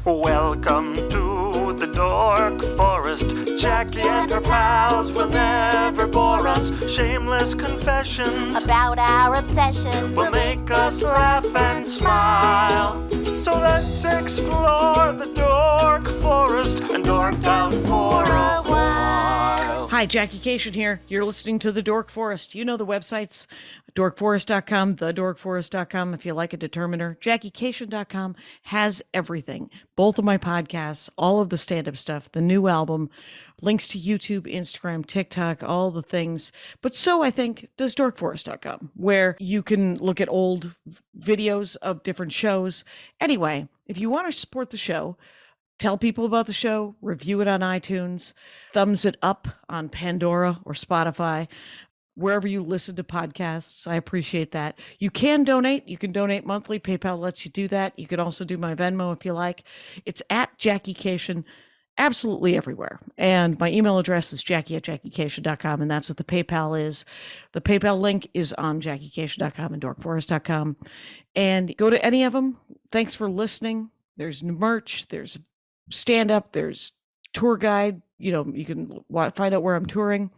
Welcome to the Dork Forest. Jackie and her pals will never bore us. Shameless confessions about our obsession will make us laugh and smile. So let's explore the Dork Forest and dork out for a while. Hi, Jackie Kashian here. You're listening to The Dork Forest. You know the websites, dorkforest.com, thedorkforest.com if you like a determiner. JackieKashian.com has everything. Both of my podcasts, all of the stand-up stuff, the new album, links to YouTube, Instagram, TikTok, all the things. But so, I think, does dorkforest.com, where you can look at old videos of different shows. Anyway, if you want to support the show, tell people about the show, review it on iTunes, thumbs it up on Pandora or Spotify, wherever you listen to podcasts. I appreciate that. You can donate. You can donate monthly. PayPal lets you do that. You can also do my Venmo if you like. It's at Jackie Kashian, absolutely everywhere. And my email address is jackie@jackiekashian.com, and that's what the PayPal is. The PayPal link is on jackiekashian.com and dorkforest.com. And go to any of them. Thanks for listening. There's merch. There's stand-up, there's tour guide, you can find out where I'm touring.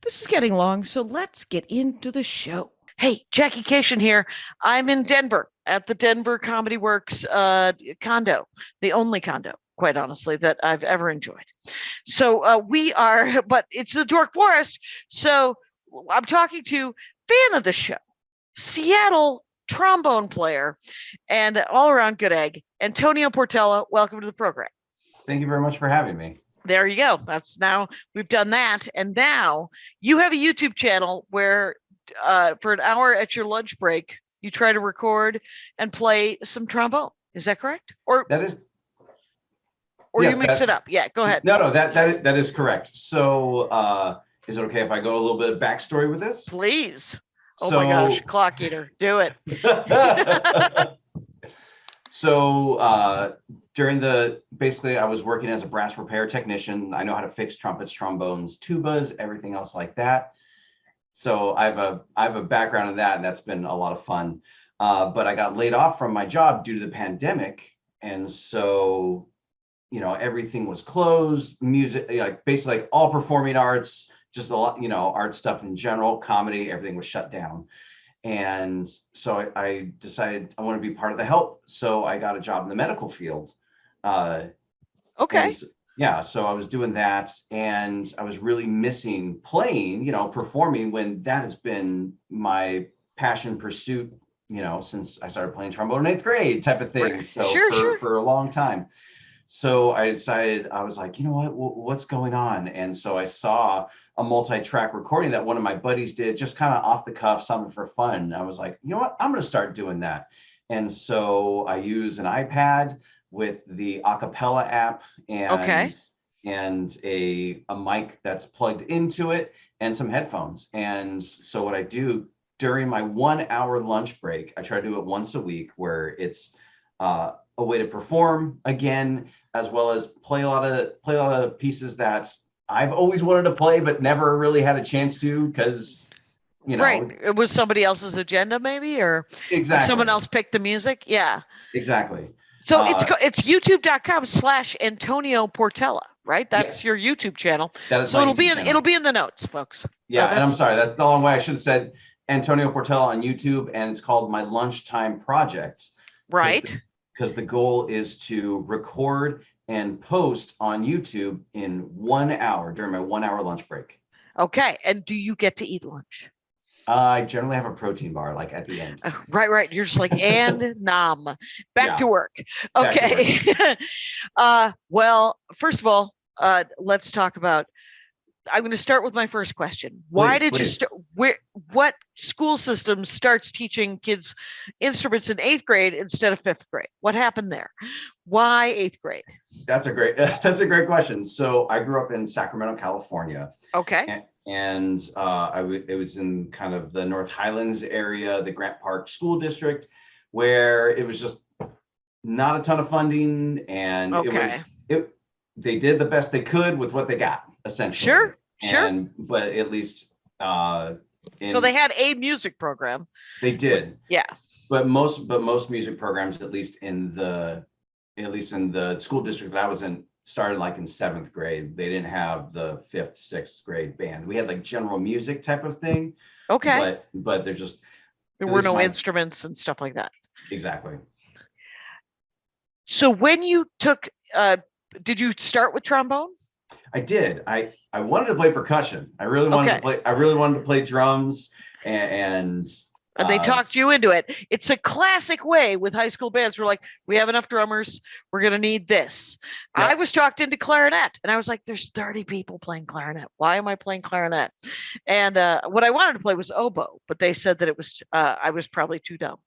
This is getting long, so let's get into the show. Hey, Jackie Kashian here. I'm in Denver at the Denver Comedy Works condo, the only condo, quite honestly, that I've ever enjoyed. So but it's the Dork Forest, so I'm talking to fan of the show, Seattle trombone player and all-around good egg, Antonio Portela. Welcome to the program. Thank you very much for having me. There you go. Now we've done that, and now you have a YouTube channel where for an hour at your lunch break you try to record and play some trombone. Is that correct? Or that is, or yes, you mix it up? Yeah, go ahead. No, that is correct. So is it okay if I go a little bit of backstory with this? Please. Oh my gosh, clock eater, do it. So basically I was working as a brass repair technician. I know how to fix trumpets, trombones, tubas, everything else like that. So I have a background in that, and that's been a lot of fun. But I got laid off from my job due to the pandemic. And so, everything was closed, music, basically all performing arts, just a lot, art stuff in general, comedy, everything was shut down. And so I decided I want to be part of the help. So I got a job in the medical field. Okay. So I was doing that, and I was really missing playing, performing, when that has been my passion pursuit, since I started playing trombone in 8th grade type of thing. So for a long time. So I decided, I was like, what's going on? And so I saw a multi-track recording that one of my buddies did, just kind of off the cuff, something for fun. I was like, I'm going to start doing that. And so I use an iPad with the acapella app and a mic that's plugged into it and some headphones. And so what I do during my 1 hour lunch break, I try to do it once a week, where it's a way to perform again, as well as play a lot of pieces that I've always wanted to play, but never really had a chance to, because, Right. It was somebody else's agenda, maybe, or exactly. Someone else picked the music. Yeah. Exactly. So it's youtube.com/Antonio Portela, right? That's your YouTube channel. That is so it'll be in the notes, folks. Yeah, and I'm sorry, that's the long way. I should have said Antonio Portela on YouTube, and it's called My Lunchtime Project. Right. Because the goal is to record and post on YouTube in 1 hour during my 1 hour lunch break. Okay. And do you get to eat lunch? I generally have a protein bar, like at the end. Right. You're just like, and nom, back to work. Okay. Well, first of all, let's talk about, I'm going to start with my first question. Why did you start? What school system starts teaching kids instruments in 8th grade instead of 5th grade? What happened there? Why 8th grade? That's a great question. So I grew up in Sacramento, California. Okay. And it was in kind of the North Highlands area, the Grant Park School District, where it was just not a ton of funding, and they did the best they could with what they got, essentially. Sure. But at least so they had a music program. They did. Yeah. But most music programs, at least in the at least in the school district that I was in, started like in 7th grade. They didn't have the 5th, 6th grade band. We had like general music type of thing, Okay. but they're just, There at were least no my, instruments and stuff like that. exactly. So when you took, did you start with trombone? I did. I wanted to play percussion. I really wanted Okay. to play. I really wanted to play drums, and And they talked you into it. It's a classic way with high school bands. We're like, we have enough drummers. We're going to need this. Yep. I was talked into clarinet, and I was like, there's 30 people playing clarinet. Why am I playing clarinet? And what I wanted to play was oboe, but they said that it was, I was probably too dumb.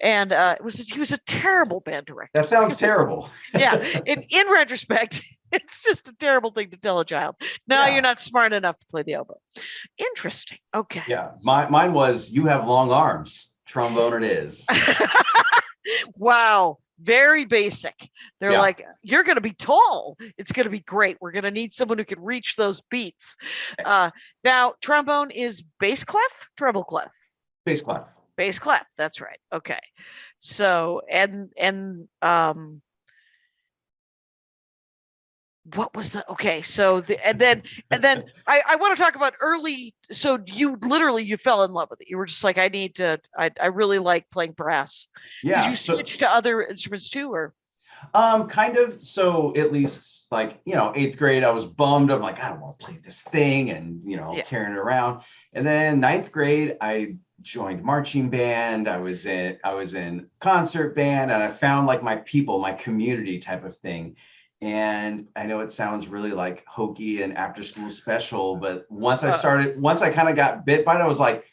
And he was a terrible band director. That sounds terrible. Yeah. In retrospect, it's just a terrible thing to tell a child. No, Yeah. you're not smart enough to play the oboe. Interesting. Okay. Yeah, mine was, you have long arms. Trombone it is. Wow. Very basic. They're Yeah. like, you're going to be tall. It's going to be great. We're going to need someone who can reach those beats. Now, trombone is bass clef, treble clef. Bass clef. Bass clef. That's right. Okay. So, and what was the, okay. So and then I want to talk about early. So you fell in love with it. You were just like, I really like playing brass. Yeah. Did you switch to other instruments too, or? Kind of. So at least like, 8th grade, I was bummed. I'm like, I don't want to play this thing, and carrying it around. And then 9th grade, I joined marching band. I was in concert band, and I found like my people, my community type of thing. And I know it sounds really like hokey and after school special, but once I kind of got bit by it, I was like,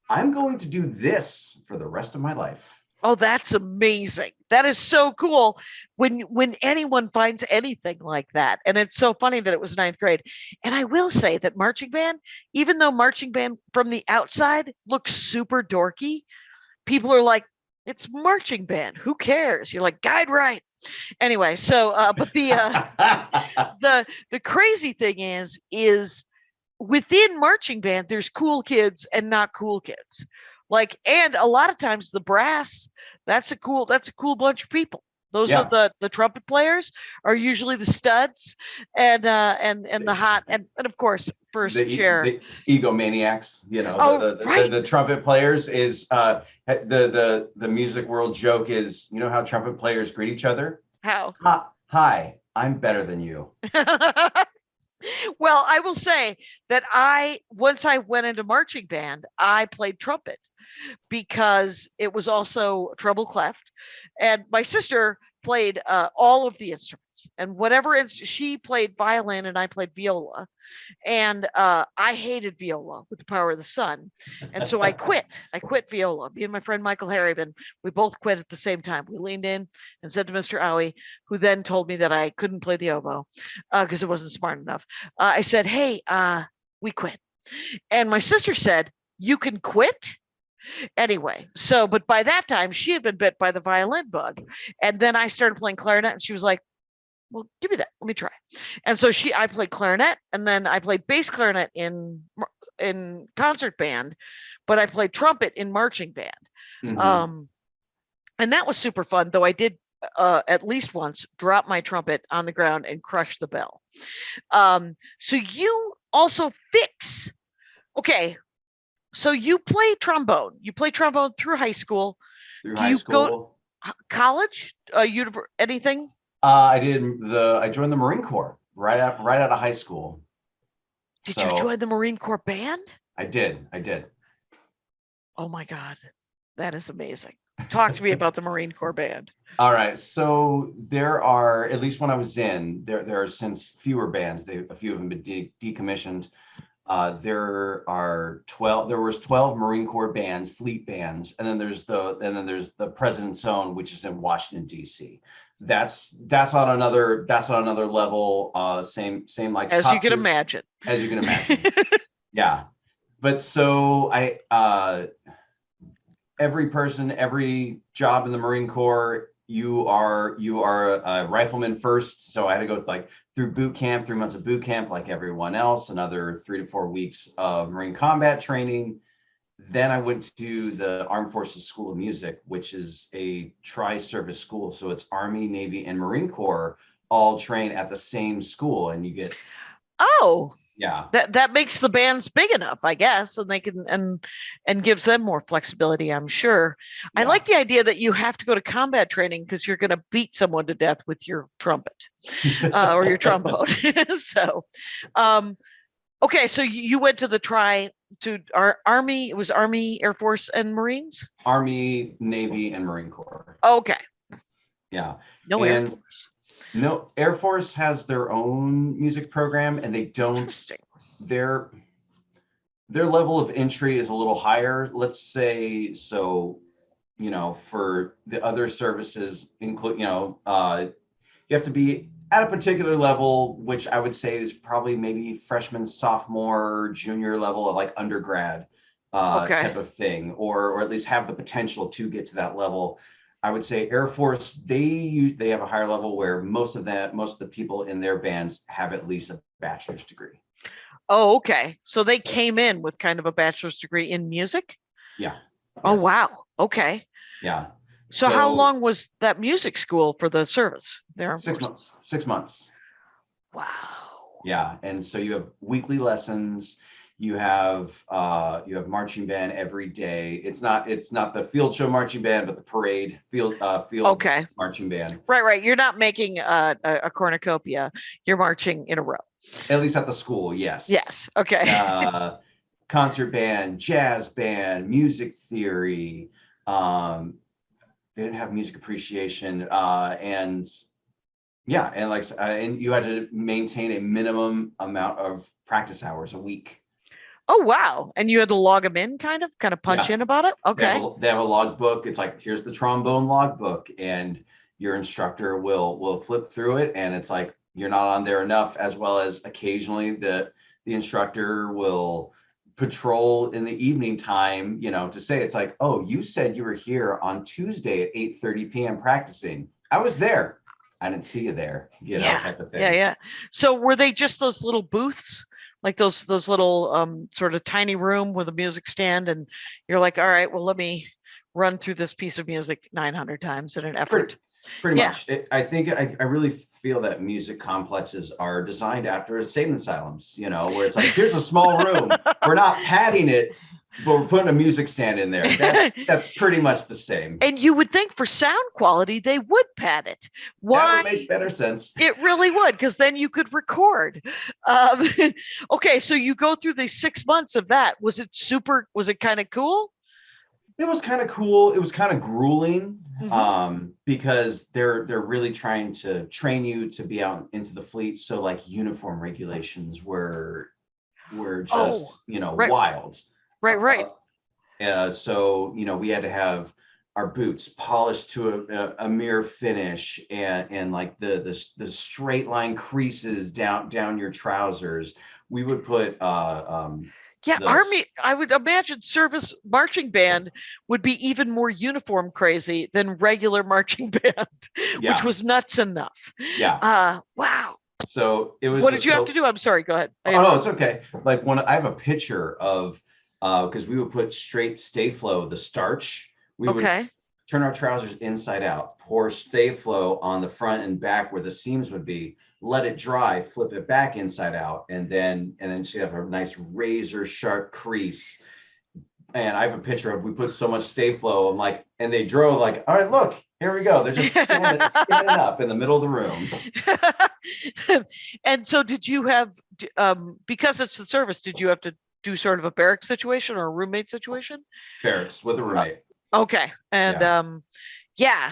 I'm going to do this for the rest of my life. Oh, that's amazing. That is so cool when anyone finds anything like that. And it's so funny that it was 9th grade. And I will say that marching band, even though marching band from the outside looks super dorky, people are like, it's marching band. Who cares? You're like, guide right. Anyway, so but the crazy thing is within marching band, there's cool kids and not cool kids. Like, and a lot of times the brass, that's a cool bunch of people. Those are the trumpet players are usually the studs, and the hot, and of course first chair, the egomaniacs. The trumpet players is the music world joke is, how trumpet players greet each other. How? Hi, I'm better than you. Well, I will say that once I went into marching band, I played trumpet because it was also treble clef, and my sister played all of the instruments, and whatever she played violin and I played viola, and I hated viola with the power of the sun, and so I quit viola. Me and my friend Michael Harriman, we both quit at the same time. We leaned in and said to Mr. Owie, who then told me that I couldn't play the oboe because it wasn't smart enough. I said, hey, we quit. And my sister said, you can quit? Anyway, so, but by that time she had been bit by the violin bug. And then I started playing clarinet, and she was like, well, give me that. Let me try. And so I played clarinet, and then I played bass clarinet in concert band, but I played trumpet in marching band. Mm-hmm. And that was super fun, though I did at least once drop my trumpet on the ground and crush the bell. So you also fix. Okay. So you play trombone. You play trombone through high school. Through high school. Go college? Anything? I joined the Marine Corps right out of high school. Did you join the Marine Corps band? I did. Oh my God, that is amazing. Talk to me about the Marine Corps band. All right. So there are, at least when I was in, there are since fewer bands. A few of them have been decommissioned. There was 12 Marine Corps bands, fleet bands, and then there's the President's Own, which is in Washington, D.C. That's on another level. Same like as you can imagine. As you can imagine. Yeah. But so every job in the Marine Corps, you are a rifleman first. So I had to go like through boot camp, 3 months of boot camp, like everyone else, another 3 to 4 weeks of Marine combat training. then I went to the Armed Forces School of Music, which is a tri-service school. So it's Army, Navy, and Marine Corps all train at the same school, and you get Oh, yeah. that makes the bands big enough, I guess, and they can and gives them more flexibility, I'm sure. I Yeah. like the idea that you have to go to combat training because you're going to beat someone to death with your trumpet or your trombone. So, okay, so you went to our Army. It was Army, Air Force, and Marines. Army, Navy, and Marine Corps. Okay, Yeah. no Air And Force. no, Air Force has their own music program, and they don't. Interesting. Their level of entry is a little higher, let's say. So, you know, for the other services, include, you have to be at a particular level, which I would say is probably maybe freshman, sophomore, junior level of like undergrad Okay. type of thing, or at least have the potential to get to that level. I would say Air Force, they have a higher level where most of the people in their bands have at least a bachelor's degree. Oh, okay. So they came in with kind of a bachelor's degree in music? Yeah. Oh, Yes. wow. Okay. Yeah. So how long was that music school for the service? There 6 months. 6 months. Wow. Yeah. And so you have weekly lessons. You have marching band every day. It's not the field show marching band, but the parade field Okay. marching band. Right. You're not making a cornucopia. You're marching in a row. At least at the school, yes. Yes. Okay. Concert band, jazz band, music theory. They didn't have music appreciation, and you had to maintain a minimum amount of practice hours a week. Oh, wow. And you had to log them in kind of punch in about it? Okay. They have a log book. It's like, here's the trombone log book, and your instructor will flip through it, and it's like, you're not on there enough, as well as occasionally the instructor will patrol in the evening time, to say, it's like, oh, you said you were here on Tuesday at 8:30 p.m. practicing. I was there. I didn't see you there, type of thing. Yeah. So were they just those little booths? Like those little sort of tiny room with a music stand, and you're like, all right, well, let me run through this piece of music 900 times in an effort. Pretty much. I think I really feel that music complexes are designed after insane asylums, where it's like, here's a small room. We're not padding it, but we're putting a music stand in there. That's pretty much the same. And you would think for sound quality, they would pad it. Why? That would make better sense. It really would, because then you could record. Okay, so you go through the 6 months of that. Was it kind of cool? It was kind of cool. It was kind of grueling, Mm-hmm. because they're really trying to train you to be out into the fleet. So like uniform regulations were just, right. wild. Right. So, we had to have our boots polished to a mere finish, and like the straight line creases down your trousers. We would put Army, I would imagine service marching band would be even more uniform crazy than regular marching band, which was nuts enough. Yeah. Wow. So it was. What did you have to do? I'm sorry. Go ahead. Oh, no, it's okay. Like I have a picture of, because we would put straight stay flow, the starch. We would turn our trousers inside out, pour stay flow on the front and back where the seams would be, let it dry, flip it back inside out, and then she have a nice razor sharp crease. And I have a picture of, we put so much stay flow, I'm like, and they drove like, all right, look, here we go. They're just standing up in the middle of the room. And so did you have, because it's the service, did you have to do sort of a barrack situation or a roommate situation? Barracks with a roommate. Okay. And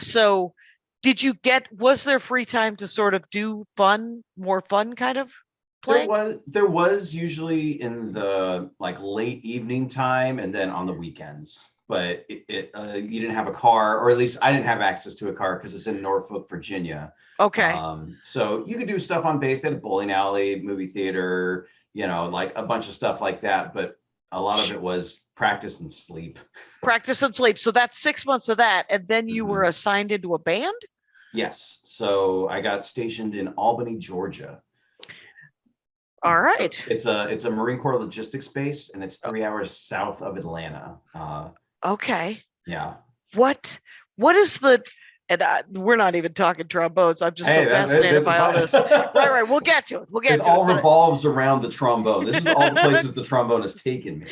so was there free time to sort of do more fun kind of playing? There was usually in the like late evening time, and then on the weekends, but you didn't have a car, or at least I didn't have access to a car because it's in Norfolk, Virginia. Okay. So you could do stuff on base. They had a bowling alley, movie theater, like a bunch of stuff like that, but a lot of it was practice and sleep. So that's 6 months of that. And then you were assigned into a band? Yes. So I got stationed in Albany, Georgia. All right. It's a Marine Corps logistics base, and it's 3 hours south of Atlanta. Okay. Yeah. What is the, and we're not even talking trombones. I'm just so Hey, fascinated by all this. Right. We'll get to it. We'll get It to all it. revolves around the trombone. This is all the places the trombone has taken me.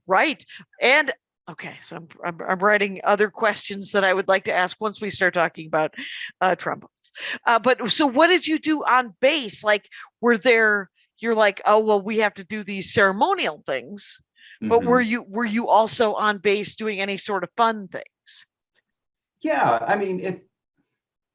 Right. And okay, so I'm writing other questions that I would like to ask once we start talking about trombones. But so what did you do on bass? Like, you're like, oh well, we have to do these ceremonial things. But Mhm. were you also on bass doing any sort of fun things? Yeah, I mean,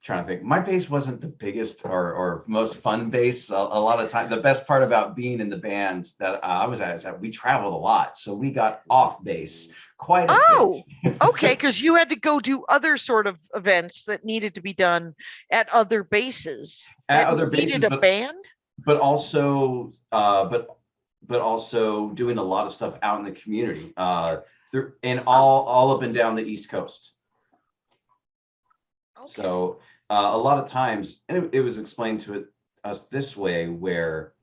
trying to think. My bass wasn't the biggest or most fun bass. A lot of time, the best part about being in the band that I was at is that we traveled a lot, so we got off bass quite a bit. Oh, okay, because you had to go do other sort of events that needed to be done at other bases At that other needed bases, a band. but also but also doing a lot of stuff out in the community. And all up and down the East Coast. Okay. So a lot of times, and it was explained to us this way, where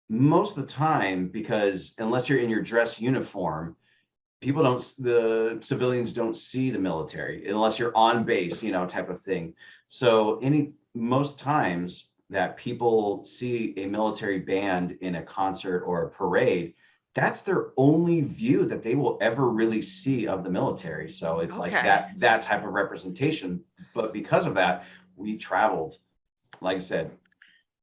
most of the time, because unless you're in your dress uniform, the civilians don't see the military unless you're on base, type of thing. So most times that people see a military band in a concert or a parade, that's their only view that they will ever really see of the military. So it's like Okay. that type of representation. But because of that, we traveled, like I said,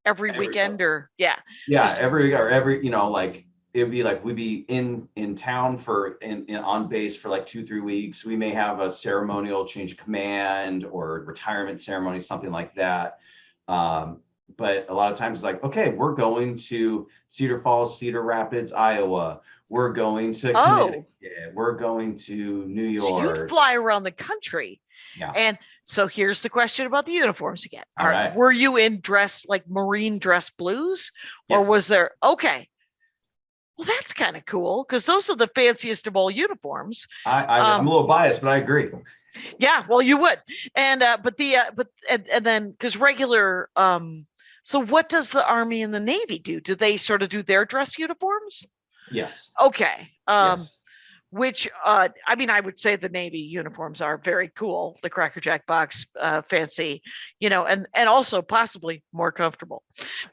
Every weekend or yeah. yeah, every like it'd be like we'd be in town on base for like 2-3 weeks. We may have a ceremonial change of command or retirement ceremony, something like that. But a lot of times it's like, okay, we're going to Cedar Falls, Cedar Rapids, Iowa. We're going to Connecticut. We're going to New So you'd York. fly around the country. Yeah. And so here's the question about the uniforms again. All right. Were you in dress like Marine dress blues? Or Yes. was there okay? Well, that's kind of cool because those are the fanciest of all uniforms. I'm a little biased, but I agree. Yeah, well, you would. And and then because regular so what does the Army and the Navy do? Do they sort of do their dress uniforms? Yes. Okay. Yes. Which I mean, I would say the Navy uniforms are very cool, the Cracker Jack box, fancy, and also possibly more comfortable,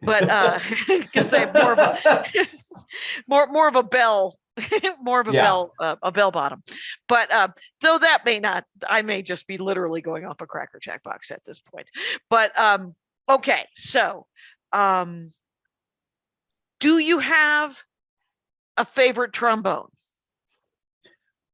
but because they have more of a more of a bell, more of a bell bottom. But though that may not, I may just be literally going off a Cracker Jack box at this point. But okay, so do you have a favorite trombone?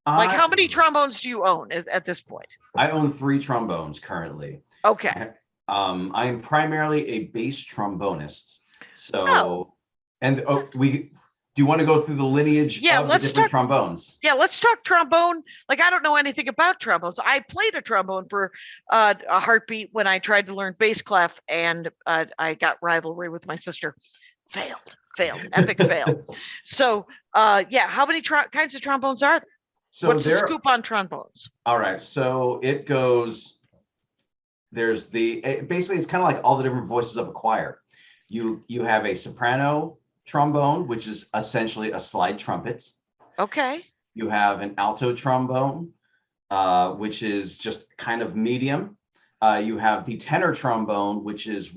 Like how many trombones do you own at this point? I own 3 trombones currently. Okay. I'm primarily a bass trombonist. So, do you want to go through the lineage of the different trombones? Yeah, let's talk trombone. Like I don't know anything about trombones. I played a trombone for a heartbeat when I tried to learn bass clef, and I got rivalry with my sister. Failed, epic fail. So, yeah, how many kinds of trombones are there? So what's the scoop on trombones? All right, so it goes. Basically it's kind of like all the different voices of a choir. You have a soprano trombone, which is essentially a slide trumpet. Okay. You have an alto trombone, which is just kind of medium. You have the tenor trombone, which is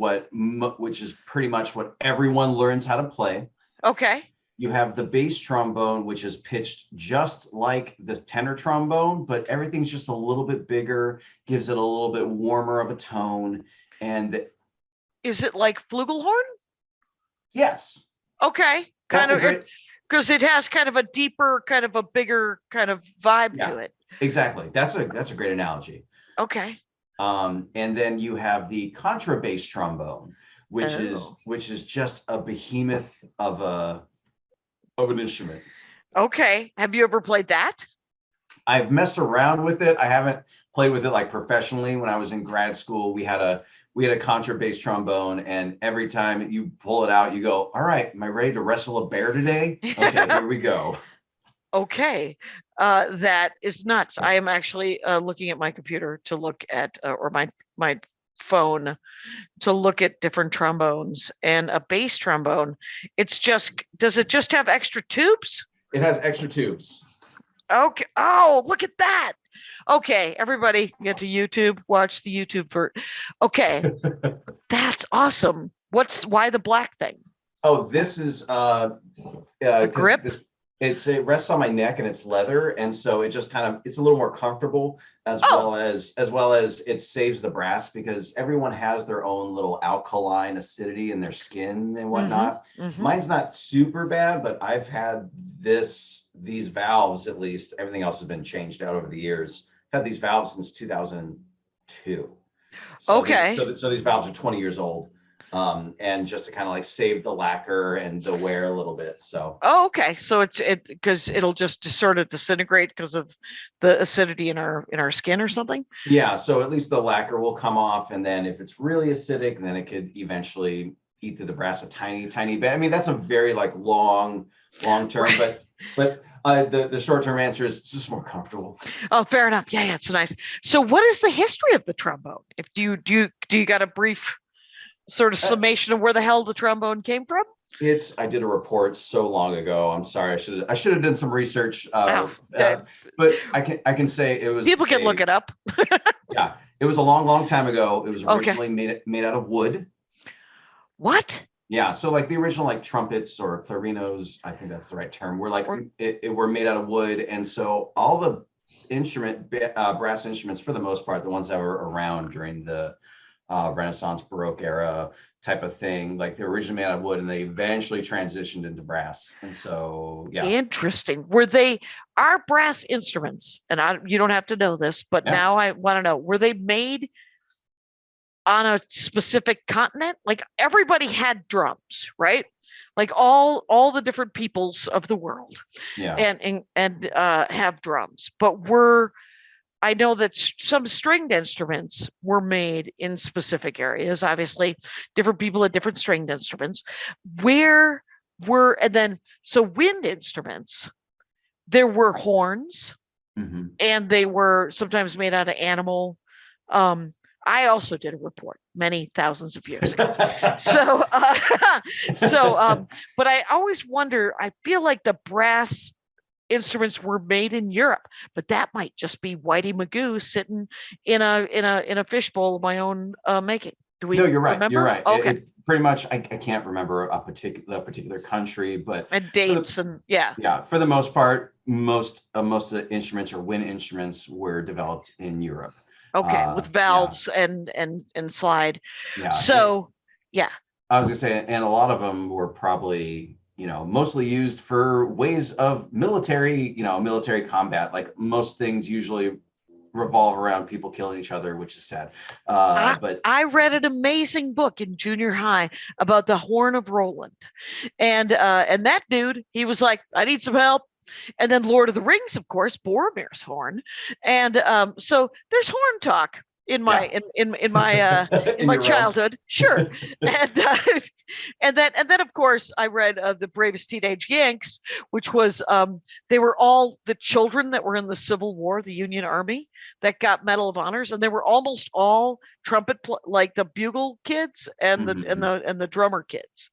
pretty much what everyone learns how to play. Okay. You have the bass trombone, which is pitched just like the tenor trombone, but everything's just a little bit bigger, gives it a little bit warmer of a tone. And is it like flugelhorn? Yes. Okay. Kind of, because it has kind of a deeper, kind of a bigger kind of vibe to it. Exactly. That's a great analogy. Okay. And then you have the contrabass trombone, which is just a behemoth of an instrument. Okay. Have you ever played that? I've messed around with it. I haven't played with it like professionally. When I was in grad school, we had a contrabass trombone, and every time you pull it out, you go, all right, am I ready to wrestle a bear today? Okay, here we go. Okay. That is nuts. I am actually looking at my computer to look at, or my phone to look at different trombones, and a bass trombone, does it just have extra tubes? It has extra tubes. Okay. Oh, look at that. Okay, everybody get to YouTube, watch the YouTube for. Okay, that's awesome. Why the black thing? Oh, this is grip? It rests on my neck and it's leather, and so it just it's a little more comfortable, as well as it saves the brass, because everyone has their own little alkaline acidity in their skin and whatnot. Mine's not super bad, but I've had these valves, at least. Everything else has been changed out over the years. I've had these valves since 2002. Okay. So these valves are 20 years old. And just to kind of like save the lacquer and the wear a little bit. So. Oh, okay. So because it'll just sort of disintegrate because of the acidity in our skin or something. Yeah. So at least the lacquer will come off, and then if it's really acidic, then it could eventually eat through the brass a tiny bit. I mean, that's a very like long term, but the short term answer is it's just more comfortable. Oh, fair enough. Yeah, it's nice. So what is the history of the trombone? If do you got a brief sort of summation of where the hell the trombone came from? I did a report so long ago. I'm sorry. I should have done some research. But I can say it was. People can look it up. Yeah, it was a long time ago. It was originally made out of wood. What? Yeah, so like the original like trumpets or clarinos, I think that's the right term, were like were made out of wood, and so all the brass instruments, for the most part, the ones that were around during the Renaissance, Baroque era type of thing, like they're originally made out of wood, and they eventually transitioned into brass. And so, yeah. Interesting. Our brass instruments, and you don't have to know this, but now I want to know, were they made on a specific continent? Like everybody had drums, right? Like all the different peoples of the world, and have drums, but I know that some stringed instruments were made in specific areas. Obviously, different people had different stringed instruments. So wind instruments, there were horns, and they were sometimes made out of animal. I also did a report many thousands of years ago. But I always wonder, I feel like the brass instruments were made in Europe, but that might just be Whitey Magoo sitting in a fishbowl of my own making. Do we? No, you're right. Remember? You're right. Okay. Pretty much, I can't remember a particular country, but dates for the most part, most of the instruments or wind instruments were developed in Europe. Okay, with valves and slide. Yeah. So I was gonna say, and a lot of them were probably mostly used for ways of military combat. Like most things usually revolve around people killing each other, which is sad. But I read an amazing book in junior high about the Horn of Roland, and that dude, he was like, I need some help. And then Lord of the Rings, of course, Boromir's horn, and so there's horn talk in my in my childhood, sure. And then of course I read The Bravest Teenage Yanks, which was they were all the children that were in the Civil War, the Union Army, that got Medal of Honors, and they were almost all trumpet like the bugle kids and the drummer kids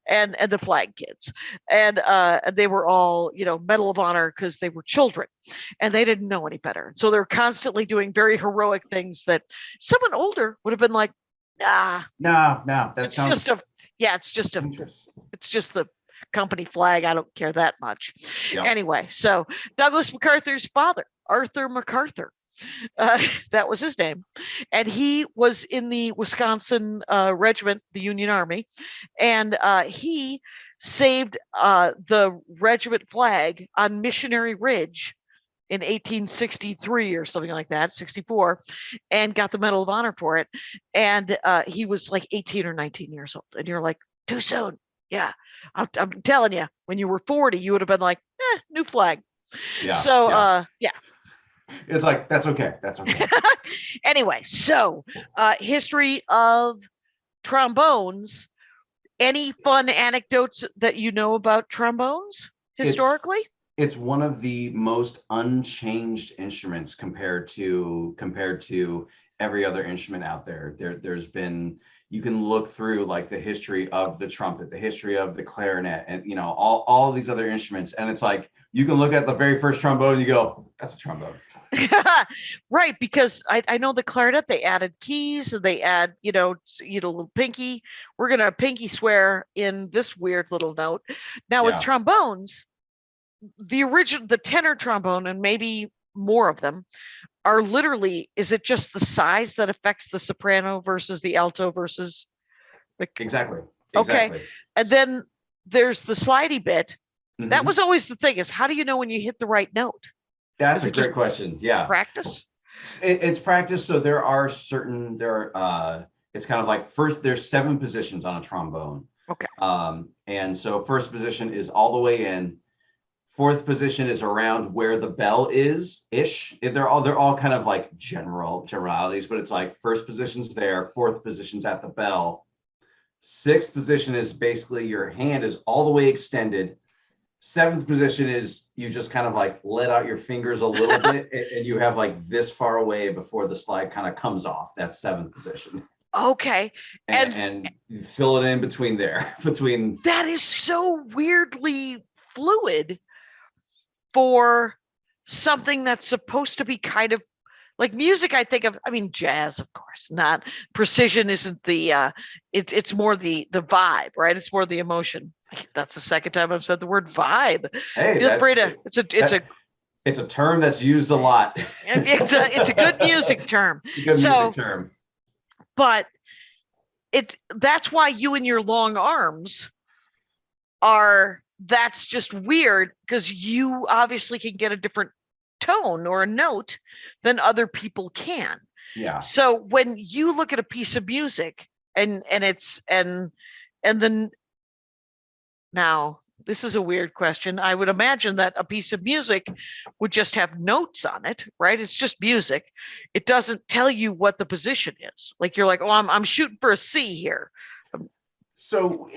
and the flag kids, and they were all Medal of Honor because they were children and they didn't know any better, so they're constantly doing very heroic things that someone older would have been like, no, it's just the company flag. I don't care that much. Yep. Anyway, so Douglas MacArthur's father, Arthur MacArthur, that was his name, and he was in the Wisconsin regiment, the Union Army, and he saved the regiment flag on Missionary Ridge in 1863 or something like that, 64, and got the Medal of Honor for it. And he was like 18 or 19 years old. And you're like, too soon. Yeah, I'm telling you, when you were 40, you would have been like, new flag. Yeah. So, It's like, that's okay. That's okay. Anyway, so history of trombones. Any fun anecdotes that you know about trombones historically? It's one of the most unchanged instruments compared to every other instrument out there. There's been, you can look through like the history of the trumpet, the history of the clarinet, and you know, all of these other instruments, and it's like you can look at the very first trombone and you go, that's a trombone. Right, because I know the clarinet, they added keys and they add, little pinky. We're gonna pinky swear in this weird little note. Now with Yeah. trombones, the tenor trombone, and maybe more of them, are literally, is it just the size that affects the soprano versus the alto versus the Exactly. Okay. Exactly. And then there's the slidey bit. That Mhm. was always the thing, is how do you know when you hit the right note? That's Is a it just great question. Yeah. practice? It's practice. So it's kind of like first, there's 7 positions on a trombone. Okay. And so first position is all the way in. Fourth position is around where the bell is ish. They're all kind of like generalities, but it's like first position's there, fourth position's at the bell. Sixth position is basically your hand is all the way extended. Seventh position is you just kind of like let out your fingers a little bit, and you have like this far away before the slide kind of comes off. That's seventh position. Okay. And you fill it in between there, between. That is so weirdly fluid for something that's supposed to be kind of like music. I think of, jazz, of course, not precision isn't the, it's more the vibe, right? It's more the emotion. That's the second time I've said the word vibe. Hey, Feel free to, it's a term that's used a lot. It's a good music term. Music term. But that's why you and your long arms that's just weird, because you obviously can get a different tone or a note than other people can. Yeah. So when you look at a piece of music and then now, this is a weird question. I would imagine that a piece of music would just have notes on it, right? It's just music. It doesn't tell you what the position is. Like you're like, oh, I'm shooting for a C here. So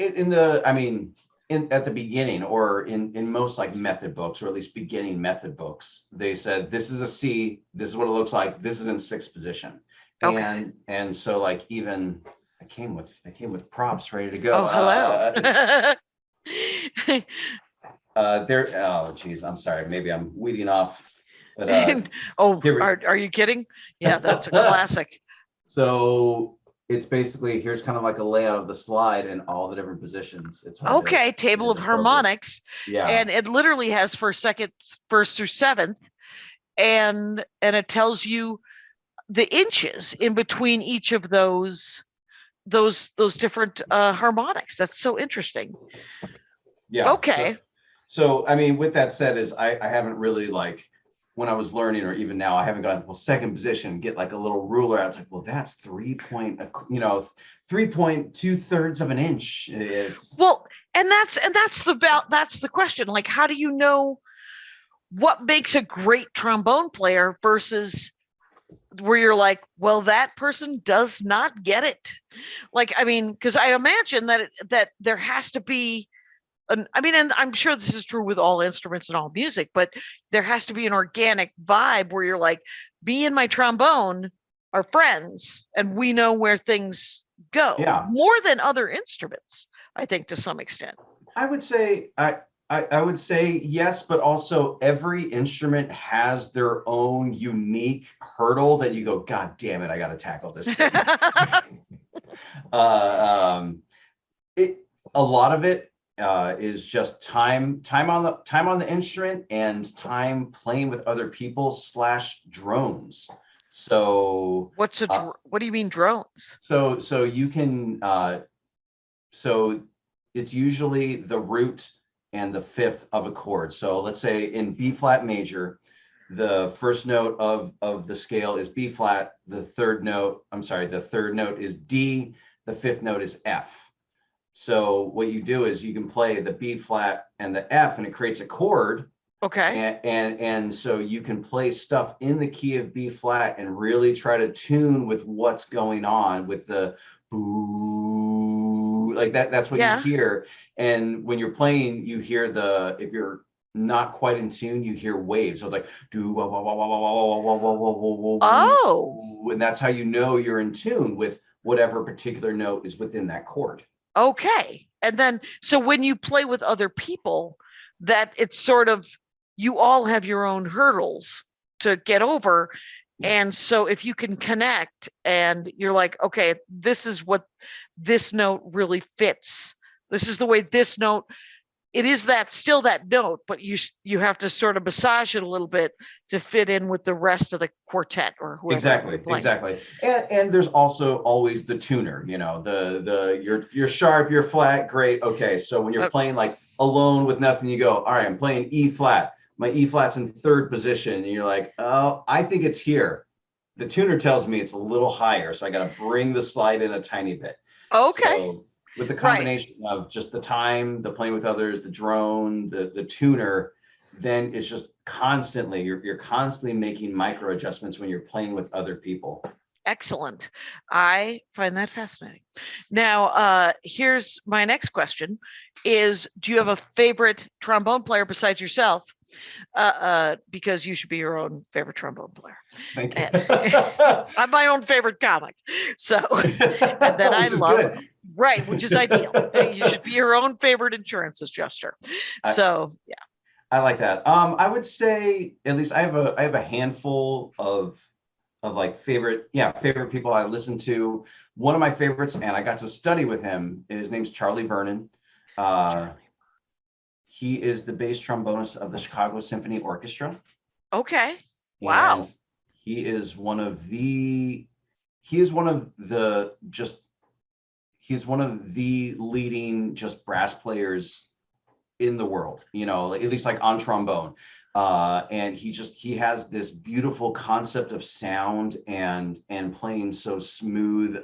at the beginning, or in most like method books, or at least beginning method books, they said this is a C, this is what it looks like, this is in 6th position. Okay. And so like even I came with props ready to go. Oh, hello. Geez, I'm sorry, maybe I'm weeding off, but are you kidding? Yeah, that's a classic. So it's basically, here's kind of like a layout of the slide and all the different positions. It's okay, table of harmonics. Yeah. And it literally has first, second, first through 7th, and it tells you the inches in between each of those different harmonics. That's so interesting. Yeah. Okay. So with that said, is I haven't really, like, when I was learning, or even now, I haven't gotten, well, second position, get like a little ruler out. It's like, well, that's 3.2 of an inch. Well, and that's the question. Like, how do you know what makes a great trombone player versus where you're like, well, that person does not get it. Like, because I imagine that there has to be and I'm sure this is true with all instruments and all music, but there has to be an organic vibe where you're like, me and my trombone are friends and we know where things go. Yeah. More than other instruments, I think, to some extent. I would say I would say yes, but also every instrument has their own unique hurdle that you go, God damn it, I got to tackle this thing. A lot of it is just time on the instrument and time playing with other people / drones. So what do you mean drones? So you can so it's usually the root and the 5th of a chord. So let's say in B flat major, the first note of the scale is B flat, the third note is D, the 5th note is F. So what you do is you can play the B flat and the F, and it creates a chord. Okay. And so you can play stuff in the key of B flat and really try to tune with what's going on with the boo, like that. That's what you hear. And when you're playing, you hear if you're not quite in tune, you hear waves. So it's like do wah, wah, wah, wah, wah, wah, wah, wah, wah, wah, wah, Oh, and that's how you know you're in tune with whatever particular note is within that chord. okay. And then, so when you play with other people, that it's sort of, you all have your own hurdles to get over. And so if you can connect and you're like, okay, this is what this note really fits. This is the way this note, it is that still that note, but you have to sort of massage it a little bit to fit in with the rest of the quartet or whoever. Exactly. And there's also always the tuner, you know, you're sharp, you're flat, great. Okay, so when you're playing like alone with nothing, you go, all right, I'm playing E flat. My E flat's in third position, and you're like, oh, I think it's here. The tuner tells me it's a little higher, so I got to bring the slide in a tiny bit. Okay. So with the combination of just the time, the playing with others, the drone, the tuner, then it's just constantly, you're constantly making micro adjustments when you're playing with other people. Excellent. I find that fascinating. Now, here's my next question is, do you have a favorite trombone player besides yourself? Because you should be your own favorite trombone player. Thank you. I'm my own favorite comic. So, and then I love, good. Right, which is ideal. You should be your own favorite insurance adjuster. So, yeah. I like that. I would say at least I have a handful of like favorite people I listen to. One of my favorites, and I got to study with him, his name's Charlie Vernon. He is the bass trombonist of the Chicago Symphony Orchestra. Okay. Wow. And he is one of the leading just brass players in the world, you know, at least like on trombone. And he has this beautiful concept of sound and playing so smooth.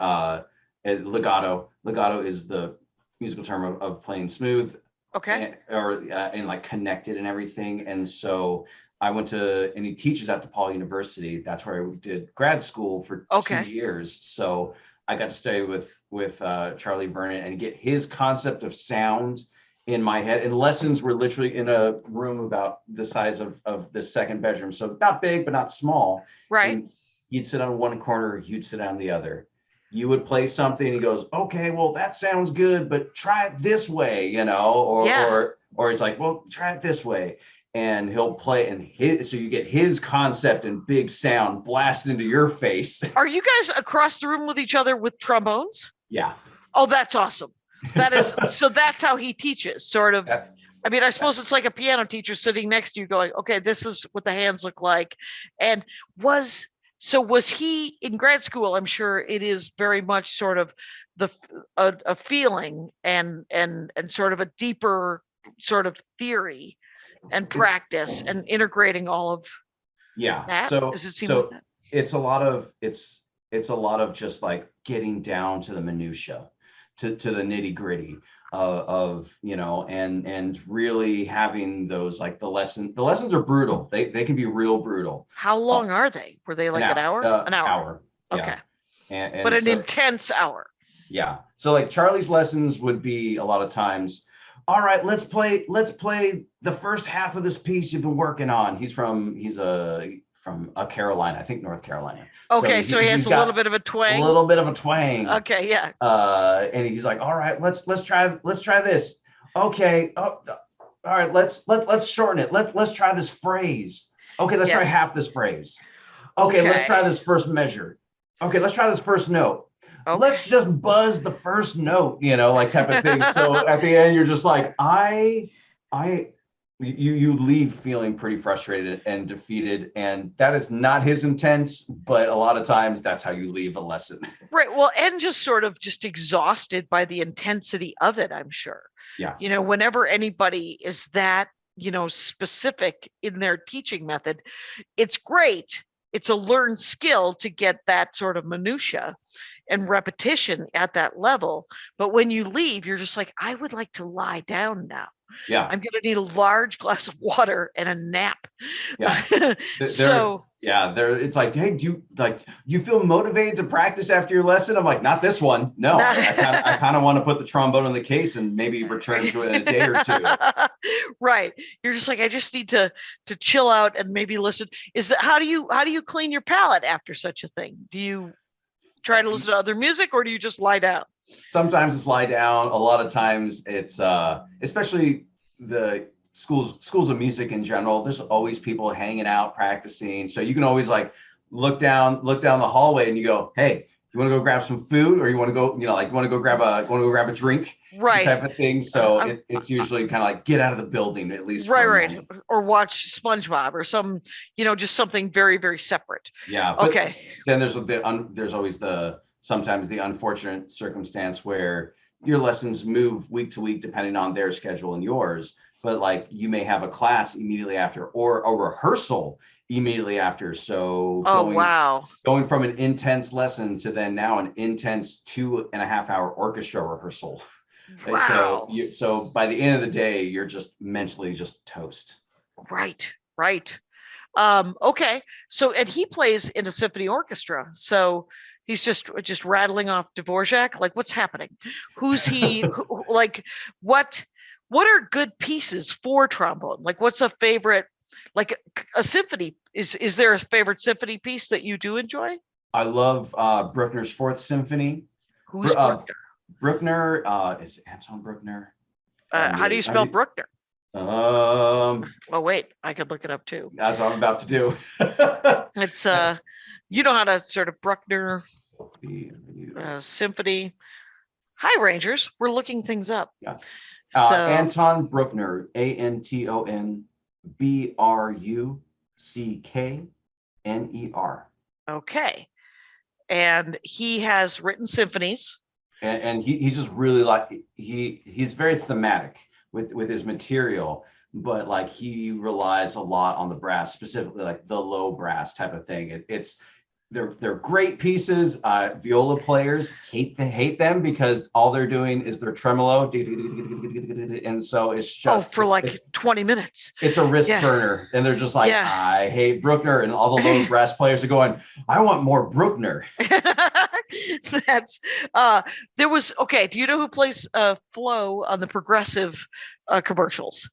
Legato is the musical term of playing smooth. Okay. And like connected and everything. And so I went and he teaches at DePaul University. That's where I did grad school for 2 years. So I got to stay with Charlie Vernon and get his concept of sound in my head. And lessons were literally in a room about the size of the second bedroom. So not big, but not small. Right. And you'd sit on one corner, you'd sit on the other. You would play something, he goes, okay, well, that sounds good, but try it this way, you know, or it's like, well, try it this way. And he'll play, and so you get his concept and big sound blasted into your face. Are you guys across the room with each other with trombones? Yeah. Oh, that's awesome. That is, so that's how he teaches, sort of. I mean, I suppose it's like a piano teacher sitting next to you going, okay, this is what the hands look like. And was he in grad school? I'm sure it is very much sort of a feeling and sort of a deeper sort of theory and practice and integrating all of that. So does it seem like that? It's a lot of just like getting down to the minutia, to the nitty gritty of you know, and really having those, like the lessons are brutal. They can be real brutal. How long are they? Were they like an hour? An hour. Okay. Yeah. And but an intense hour. Yeah. So like Charlie's lessons would be a lot of times, all right, let's play the first half of this piece you've been working on. He's from Carolina, I think North Carolina. Okay, so he has a little bit of a twang. A little bit of a twang. Okay, yeah. And he's like, all right, let's try this. Okay. Oh, all right, let's shorten it. Let's try this phrase. Okay, let's try half this phrase. Okay, let's try this first measure. Okay, let's try this first note. Okay. Let's just buzz the first note, you know, like type of thing. So at the end, you're just like, you leave feeling pretty frustrated and defeated, and that is not his intent, but a lot of times that's how you leave a lesson. Right. Well, and just sort of just exhausted by the intensity of it, I'm sure. Yeah. You know, whenever anybody is that, you know, specific in their teaching method, it's great. It's a learned skill to get that sort of minutia and repetition at that level. But when you leave, you're just like, I would like to lie down now. Yeah. I'm going to need a large glass of water and a nap. Yeah. So it's like, hey, you feel motivated to practice after your lesson? I'm like, not this one. No, I kind of want to put the trombone in the case and maybe return to it in a day or two. Right. You're just like, I just need to chill out and maybe listen. How do you clean your palate after such a thing? Do you try to listen to other music, or do you just lie down? Sometimes it's lie down. A lot of times it's especially the schools of music in general, there's always people hanging out practicing, so you can always like look down the hallway and you go, hey, you want to go grab some food, or you want to go, you want to go grab a drink, right, type of thing. So it's usually kind of like get out of the building, at least right, or watch SpongeBob or some, just something very, very separate. Yeah. Okay. Then there's always sometimes the unfortunate circumstance where your lessons move week to week depending on their schedule and yours, but like you may have a class immediately after or a rehearsal immediately after. So going from an intense lesson to then now an intense 2.5 hour orchestra rehearsal. Wow. So by the end of the day, you're just mentally just toast. Right. Okay. So, and he plays in a symphony orchestra. So he's just rattling off Dvorak. Like, what's happening? Who's he? Like, what are good pieces for trombone? Like, what's a favorite? Like a symphony? Is there a favorite symphony piece that you do enjoy? I love Bruckner's Fourth Symphony. Who's Bruckner? Bruckner is it Anton Bruckner. How do you spell Bruckner? Oh wait, I could look it up too. That's what I'm about to do. It's you know how to sort of Bruckner symphony. Hi Rangers, we're looking things up. Yeah. Anton Bruckner, Anton Bruckner. Okay. And he has written symphonies. And he's just really like he's very thematic with his material, but like he relies a lot on the brass, specifically like the low brass type of thing. They're great pieces. Viola players hate them because all they're doing is their tremolo, and so it's just for like 20 minutes. It's a wrist burner, and they're just like, I hate Bruckner, and all the low brass players are going, I want more Bruckner. That's there was okay. Do you know who plays Flo on the Progressive commercials?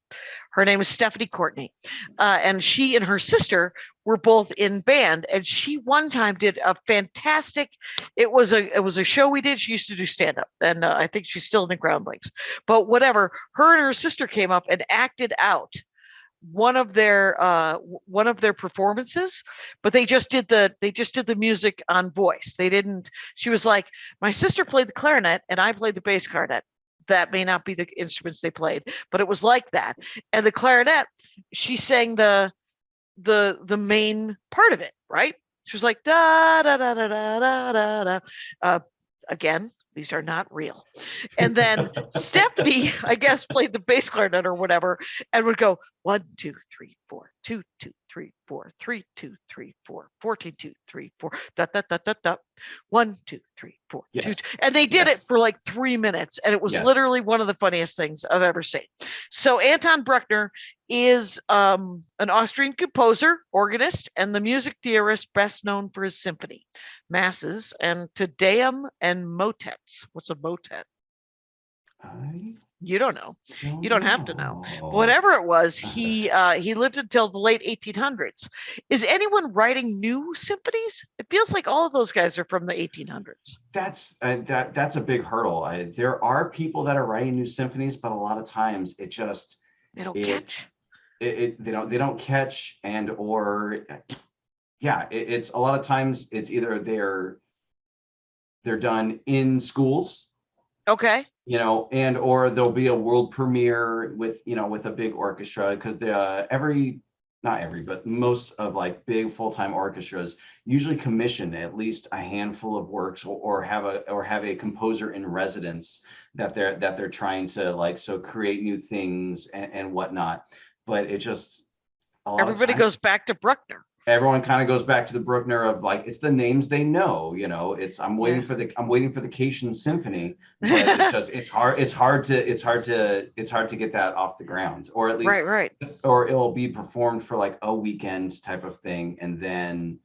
Her name is Stephanie Courtney, and she and her sister were both in band. And she one time did a fantastic. It was a show we did. She used to do stand up, and I think she's still in the Groundlings. But whatever, her and her sister came up and acted out one of their performances, but they just did the music on voice. They didn't. She was like, my sister played the clarinet and I played the bass clarinet. That may not be the instruments they played, but it was like that. And the clarinet, she sang the main part of it, right? She was like da da da da da da da. Again, these are not real. And then Stephanie, I guess, played the bass clarinet or whatever, and would go 1 2 3 4 2 2 3 4 3 2 3 4 14 2 3 4 da da da da da 1 2 3 4 2, and they did it for like 3 minutes, and it was literally one of the funniest things I've ever seen. So Anton Bruckner is an Austrian composer, organist, and the music theorist best known for his symphony, masses, and Te Deum and motets. What's a motet? You don't know. You don't have to know. Whatever it was, he lived until the late 1800s. Is anyone writing new symphonies? It feels like all of those guys are from the 1800s. That's a big hurdle. There are people that are writing new symphonies, but a lot of times they don't catch. They don't catch, and or it's a lot of times it's either they're done in schools. Okay. And or there'll be a world premiere with a big orchestra, because not every, but most of like big full-time orchestras usually commission at least a handful of works, or have a composer in residence that they're trying to create new things and whatnot. But it just everybody goes back to Bruckner. everyone kind of goes back to the Bruckner of like, it's the names they know, I'm waiting for the Kashian Symphony, but it's hard to get that off the ground, or at least, right. or it'll be performed for like a weekend type of thing. And then,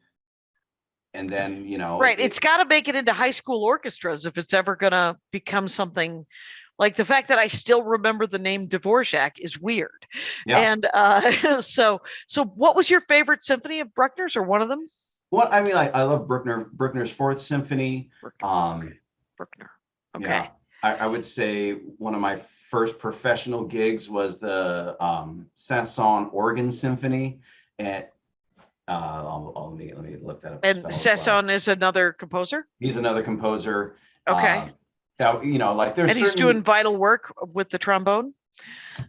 right. It's got to make it into high school orchestras if it's ever going to become something. Like the fact that I still remember the name Dvorak is weird. Yeah. And so what was your favorite symphony of Bruckner's, or one of them? Well, I mean, I love Bruckner's Fourth Symphony. Bruckner. Okay. Yeah, I would say one of my first professional gigs was the Saint-Saëns Organ Symphony. And let me look that up. And Saint-Saëns is another composer? He's another composer. Okay. That, like there's, and he's doing vital work with the trombone.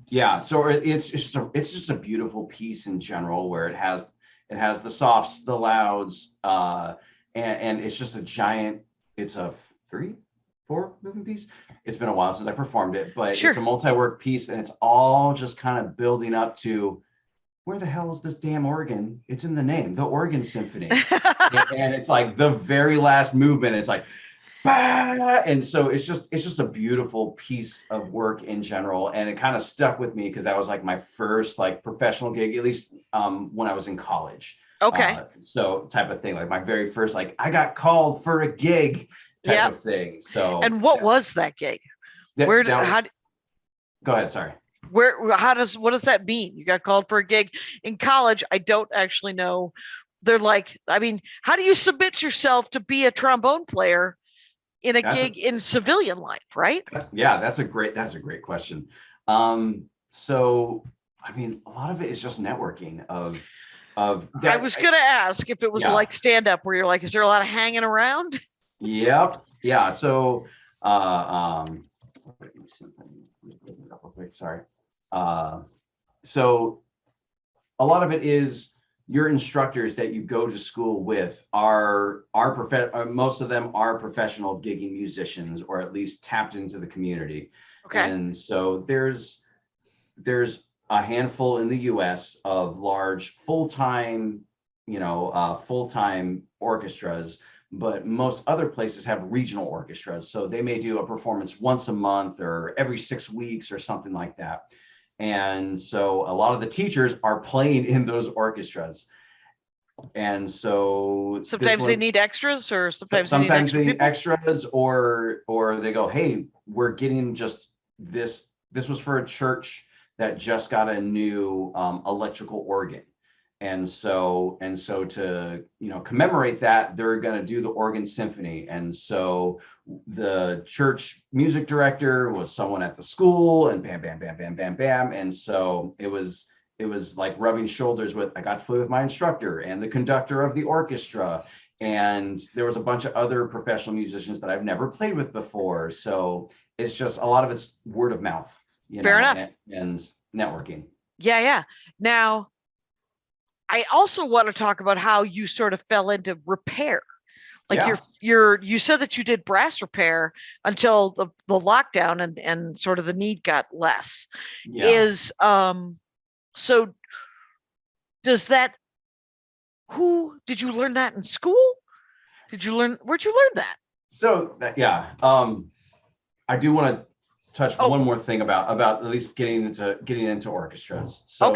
Yeah, so it's just a beautiful piece in general, where it has the softs, the louds, and it's just a giant. It's a 3-4 moving piece. It's been a while since I performed it, but Sure. It's a multi-work piece, and it's all just kind of building up to, where the hell is this damn organ? It's in the name, the Organ Symphony. And it's like the very last movement. It's like, bah! And so it's just a beautiful piece of work in general, and it kind of stuck with me because that was like my first like professional gig, at least when I was in college. Okay. So type of thing, like my very first, like I got called for a gig type of thing. So. And what was that gig? Go ahead. Sorry. What does that mean? You got called for a gig in college? I don't actually know. They're like, I mean, how do you submit yourself to be a trombone player in a gig in civilian life, right? Yeah, that's a great question. So I mean, a lot of it is just networking of that. I was gonna ask if it was like stand-up, where you're like, is there a lot of hanging around? Yep. Yeah. So sorry. So a lot of it is your instructors that you go to school with are most of them are professional gigging musicians, or at least tapped into the community. Okay. And so there's a handful in the US of large full-time orchestras, but most other places have regional orchestras. So they may do a performance once a month or every 6 weeks or something like that. And so a lot of the teachers are playing in those orchestras. And so sometimes they need extras, or sometimes they need extras, or they go, hey, we're getting just this. This was for a church that just got a new electrical organ. And so to commemorate that, they're going to do the Organ Symphony. And so the church music director was someone at the school, and bam, bam, bam, bam, bam, bam. And so it was like rubbing shoulders with, I got to play with my instructor and the conductor of the orchestra. And there was a bunch of other professional musicians that I've never played with before. So it's just a lot of it's word of mouth, Fair enough. And networking. Yeah. Now, I also want to talk about how you sort of fell into repair. Like you said that you did brass repair until the lockdown and sort of the need got less. So does that, did you learn that in school? Where'd you learn that? So I do want to touch one more thing about at least getting into orchestras. So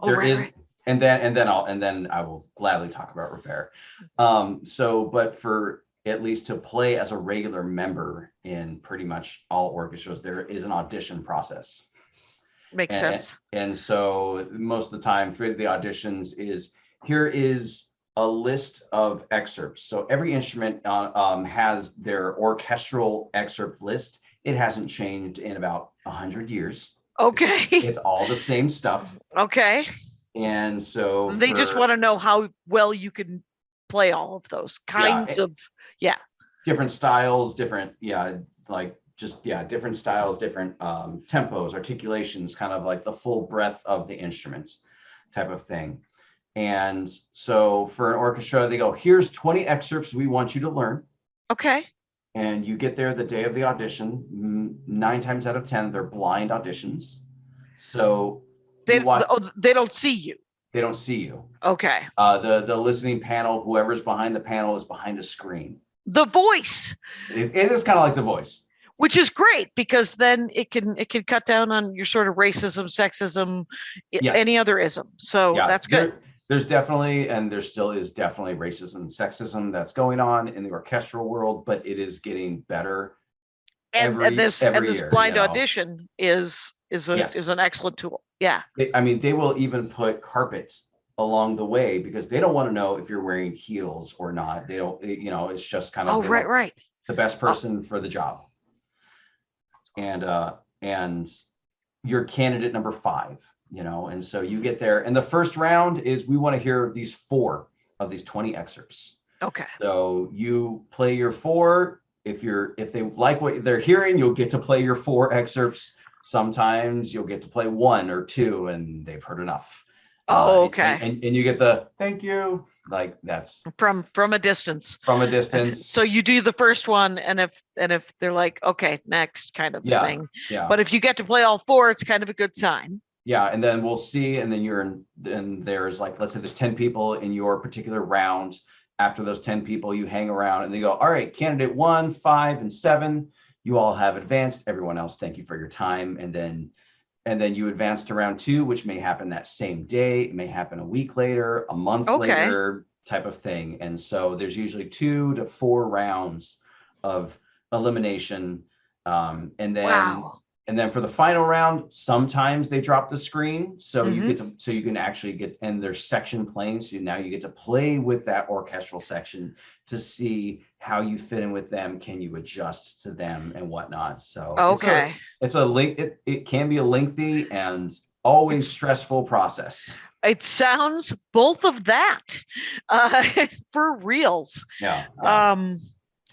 there is. And then I will gladly talk about repair. But for at least to play as a regular member in pretty much all orchestras, there is an audition process. Makes sense. And so most of the time for the auditions here is a list of excerpts. So every instrument has their orchestral excerpt list. It hasn't changed in about 100 years. Okay. It's all the same stuff. Okay. And so they just want to know how well you can play all of those kinds of different styles, different styles, different tempos, articulations, kind of like the full breadth of the instruments type of thing. And so for an orchestra, they go, here's 20 excerpts we want you to learn. Okay. And you get there the day of the audition. 9 times out of 10, they're blind auditions. So they don't see you. They don't see you. Okay. The listening panel, whoever's behind the panel is behind a screen. The voice. It is kind of like The Voice. Which is great because then it can cut down on your sort of racism, sexism, Yes. any other ism. So Yeah, that's good. There's definitely, and there still is definitely racism and sexism that's going on in the orchestral world, but it is getting better. And this year, blind audition is an excellent tool. Yeah. They will even put carpet along the way because they don't want to know if you're wearing heels or not. They don't, it's just kind of right. The best person for the job. Awesome. And you're candidate number 5, and so you get there. And the first round is we want to hear these 4 of these 20 excerpts. Okay. So you play your 4. If they like what they're hearing, you'll get to play your 4 excerpts. Sometimes you'll get to play 1 or 2 and they've heard enough. Oh, okay. And you get the thank you. Like that's from a distance. From a distance. So you do the first one, and if they're like, okay, next kind of thing. Yeah. But if you get to play all 4, it's kind of a good sign. Yeah, and then we'll see, and then there's like, let's say there's 10 people in your particular round. After those 10 people, you hang around and they go, all right, candidate 1, 5, and 7, you all have advanced. Everyone else, thank you for your time. And then you advance to round 2, which may happen that same day. It may happen a week later, a month later, type of thing. And so there's usually 2 to 4 rounds of elimination. And then for the final round, sometimes they drop the screen. So you can actually get, and there's section playing. So now you get to play with that orchestral section to see how you fit in with them. Can you adjust to them and whatnot? So it can be a lengthy and always stressful process. It sounds both of that for reals. Yeah.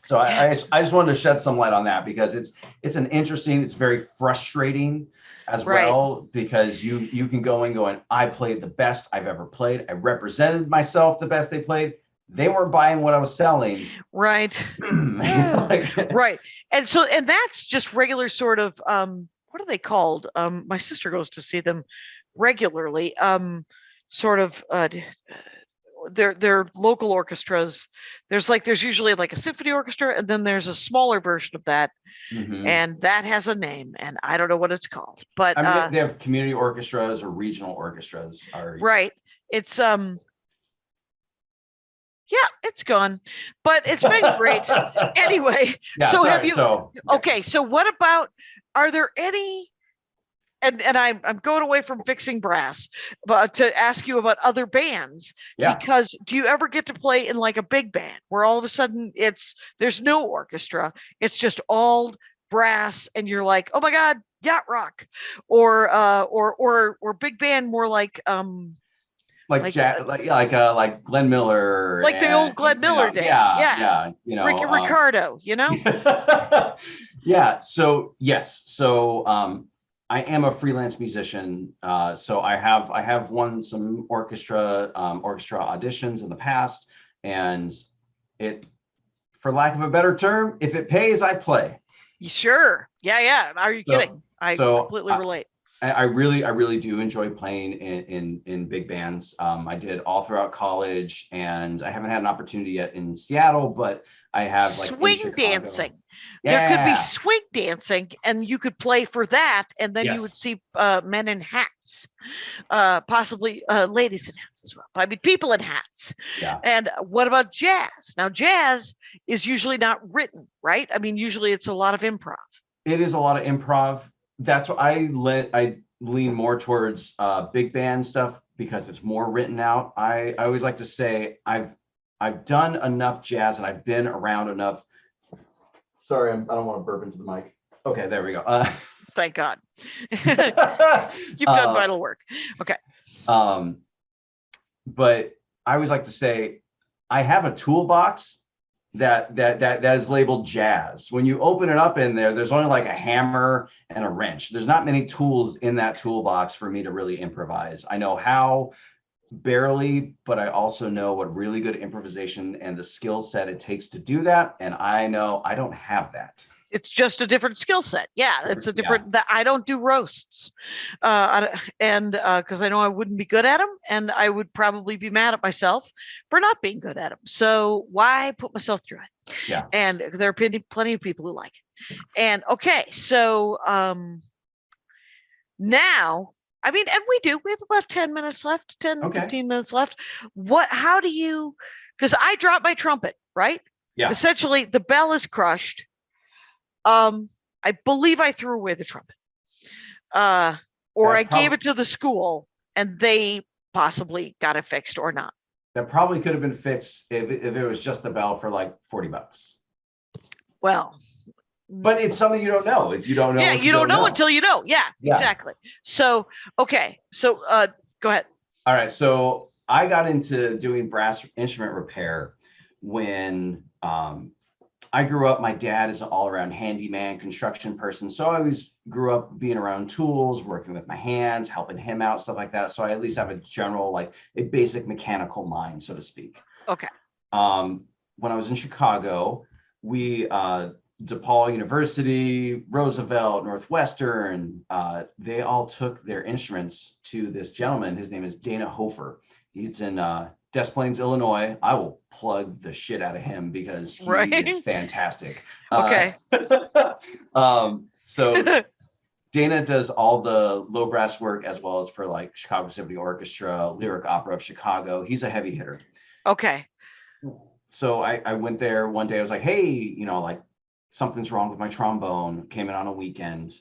So I just wanted to shed some light on that because it's very frustrating as well, because you can go and go and I played the best I've ever played. I represented myself the best they played. They weren't buying what I was selling. Right. Right. And that's just regular sort of, what are they called? My sister goes to see them regularly. They're local orchestras. There's usually like a symphony orchestra, and then there's a smaller version of that, and that has a name, and I don't know what it's called. But they have community orchestras or regional orchestras. Right. It's it's gone, but it's been great anyway. So what about? Are there any? And I'm going away from fixing brass, but to ask you about other bands, because do you ever get to play in like a big band where all of a sudden there's no orchestra, it's just all brass, and you're like, oh my God, yacht rock, or big band more like Glenn Miller, like the old Glenn Miller days, Ricky Ricardo, So yes, I am a freelance musician, so I have won some orchestra auditions in the past, and for lack of a better term, if it pays, I play. Sure, yeah. Are you kidding? I completely relate. I really do enjoy playing in big bands. I did all throughout college, and I haven't had an opportunity yet in Seattle, but I have swing dancing. There could be swing dancing, and you could play for that, and then you would see men in hats, possibly ladies in hats as well. I mean, people in hats. Yeah. And what about jazz? Now, jazz is usually not written, right? I mean, usually it's a lot of improv. It is a lot of improv. That's what I lean more towards big band stuff because it's more written out. I always like to say I've done enough jazz and I've been around enough. Sorry, I don't want to burp into the mic. Okay, there we go. Thank God. You've done vital work. Okay. But I always like to say I have a toolbox that is labeled jazz. When you open it up in there, there's only like a hammer and a wrench. There's not many tools in that toolbox for me to really improvise. I know how, barely, but I also know what really good improvisation and the skill set it takes to do that. And I know I don't have that. it's just a different skill set. Yeah, it's a different. Yeah. That I don't do roasts, and because I know I wouldn't be good at them, and I would probably be mad at myself for not being good at them. So why put myself through it? Yeah. And there are plenty of people who like it. And okay, so now, I mean, and we have about 10 minutes left, 10, Okay. 15 minutes left. How do you, because I dropped my trumpet, right? Yeah. Essentially, the bell is crushed. I believe I threw away the trumpet. Or I gave it to the school and they possibly got it fixed or not. That probably could have been fixed if it was just the bell for like $40. Well, but it's something you don't know. If you don't know, yeah, you don't know until you know. Yeah, exactly. So, okay. So, go ahead. All right. So I got into doing brass instrument repair when I grew up. My dad is an all-around handyman, construction person. So I always grew up being around tools, working with my hands, helping him out, stuff like that. So I at least have a general, like a basic mechanical mind, so to speak. Okay. When I was in Chicago, we DePaul University, Roosevelt, Northwestern, they all took their instruments to this gentleman. His name is Dana Hofer. He's in Des Plaines, Illinois. I will plug the shit out of him because he is fantastic. Okay. So Dana does all the low brass work as well as for like Chicago Symphony Orchestra, Lyric Opera of Chicago. He's a heavy hitter. Okay. So I went there one day. I was like, hey, like something's wrong with my trombone. Came in on a weekend.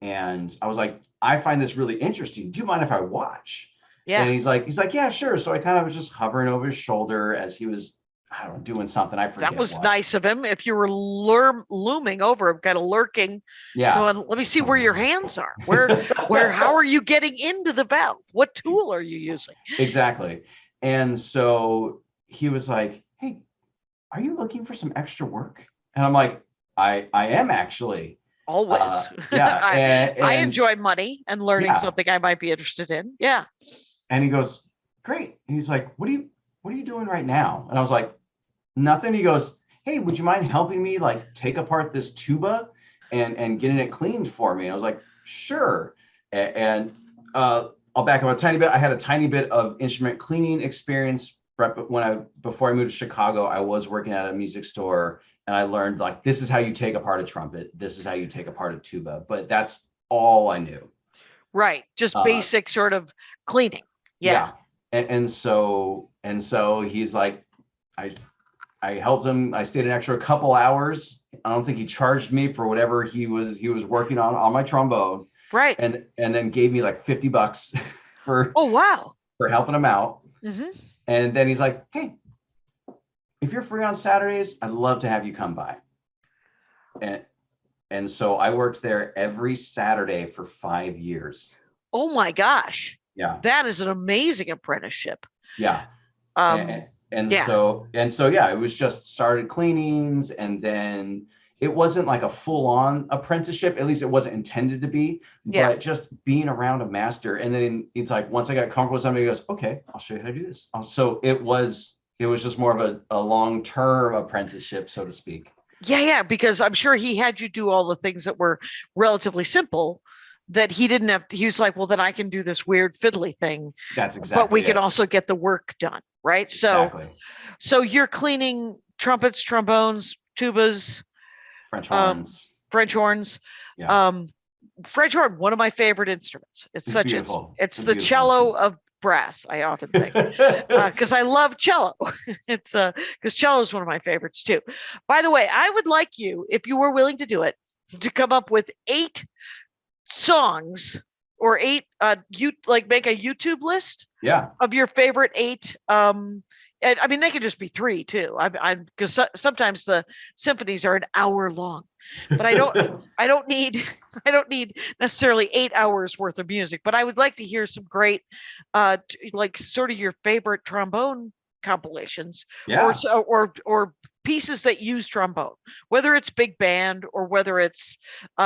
And I was like, I find this really interesting. Do you mind if I watch? Yeah. And he's like, yeah, sure. So I kind of was just hovering over his shoulder as he was, I don't know, doing something. I forget. That was nice of him. If you were looming over him, kind of lurking, going, let me see where your hands are. How are you getting into the valve? What tool are you using? Exactly. And so he was like, hey, are you looking for some extra work? And I'm like, I am actually. Always. Yeah. I enjoy money and learning something I might be interested in. Yeah. And he goes, great. And he's like, what are you doing right now? And I was like, nothing. He goes, hey, would you mind helping me like take apart this tuba and getting it cleaned for me? And I was like, sure. And I'll back up a tiny bit. I had a tiny bit of instrument cleaning experience before I moved to Chicago. I was working at a music store and I learned like, this is how you take apart a trumpet. This is how you take apart a tuba, but that's all I knew. Right. Just basic sort of cleaning. Yeah. And so he's like, I helped him. I stayed an extra couple hours. I don't think he charged me for whatever he was working on my trombone. Right. And then gave me like $50 for for helping him out. Mm-hmm. And then he's like, hey, if you're free on Saturdays, I'd love to have you come by. And so I worked there every Saturday for 5 years. Oh my gosh. Yeah. That is an amazing apprenticeship. Yeah. So it was just started cleanings, and then it wasn't like a full-on apprenticeship. At least it wasn't intended to be, but just being around a master. And then it's like, once I got comfortable with somebody, he goes, okay, I'll show you how to do this. So it was just more of a long-term apprenticeship, so to speak. Yeah. Because I'm sure he had you do all the things that were relatively simple that he didn't have. He was like, well, then I can do this weird fiddly thing. That's exactly. But we can also get the work done. Right. So you're cleaning trumpets, trombones, tubas, French horns. Yeah. French horn, one of my favorite instruments. It's the cello of brass, I often think, because I love cello. It's because cello is one of my favorites too. By the way, I would like you, if you were willing to do it, to come up with 8 songs or 8 make a YouTube list of your favorite 8 and I mean they could just be 3 too. I'm because sometimes the symphonies are an hour long, but I don't need necessarily 8 hours worth of music, but I would like to hear some great like sort of your favorite trombone compilations or pieces that use trombone, whether it's big band or whether it's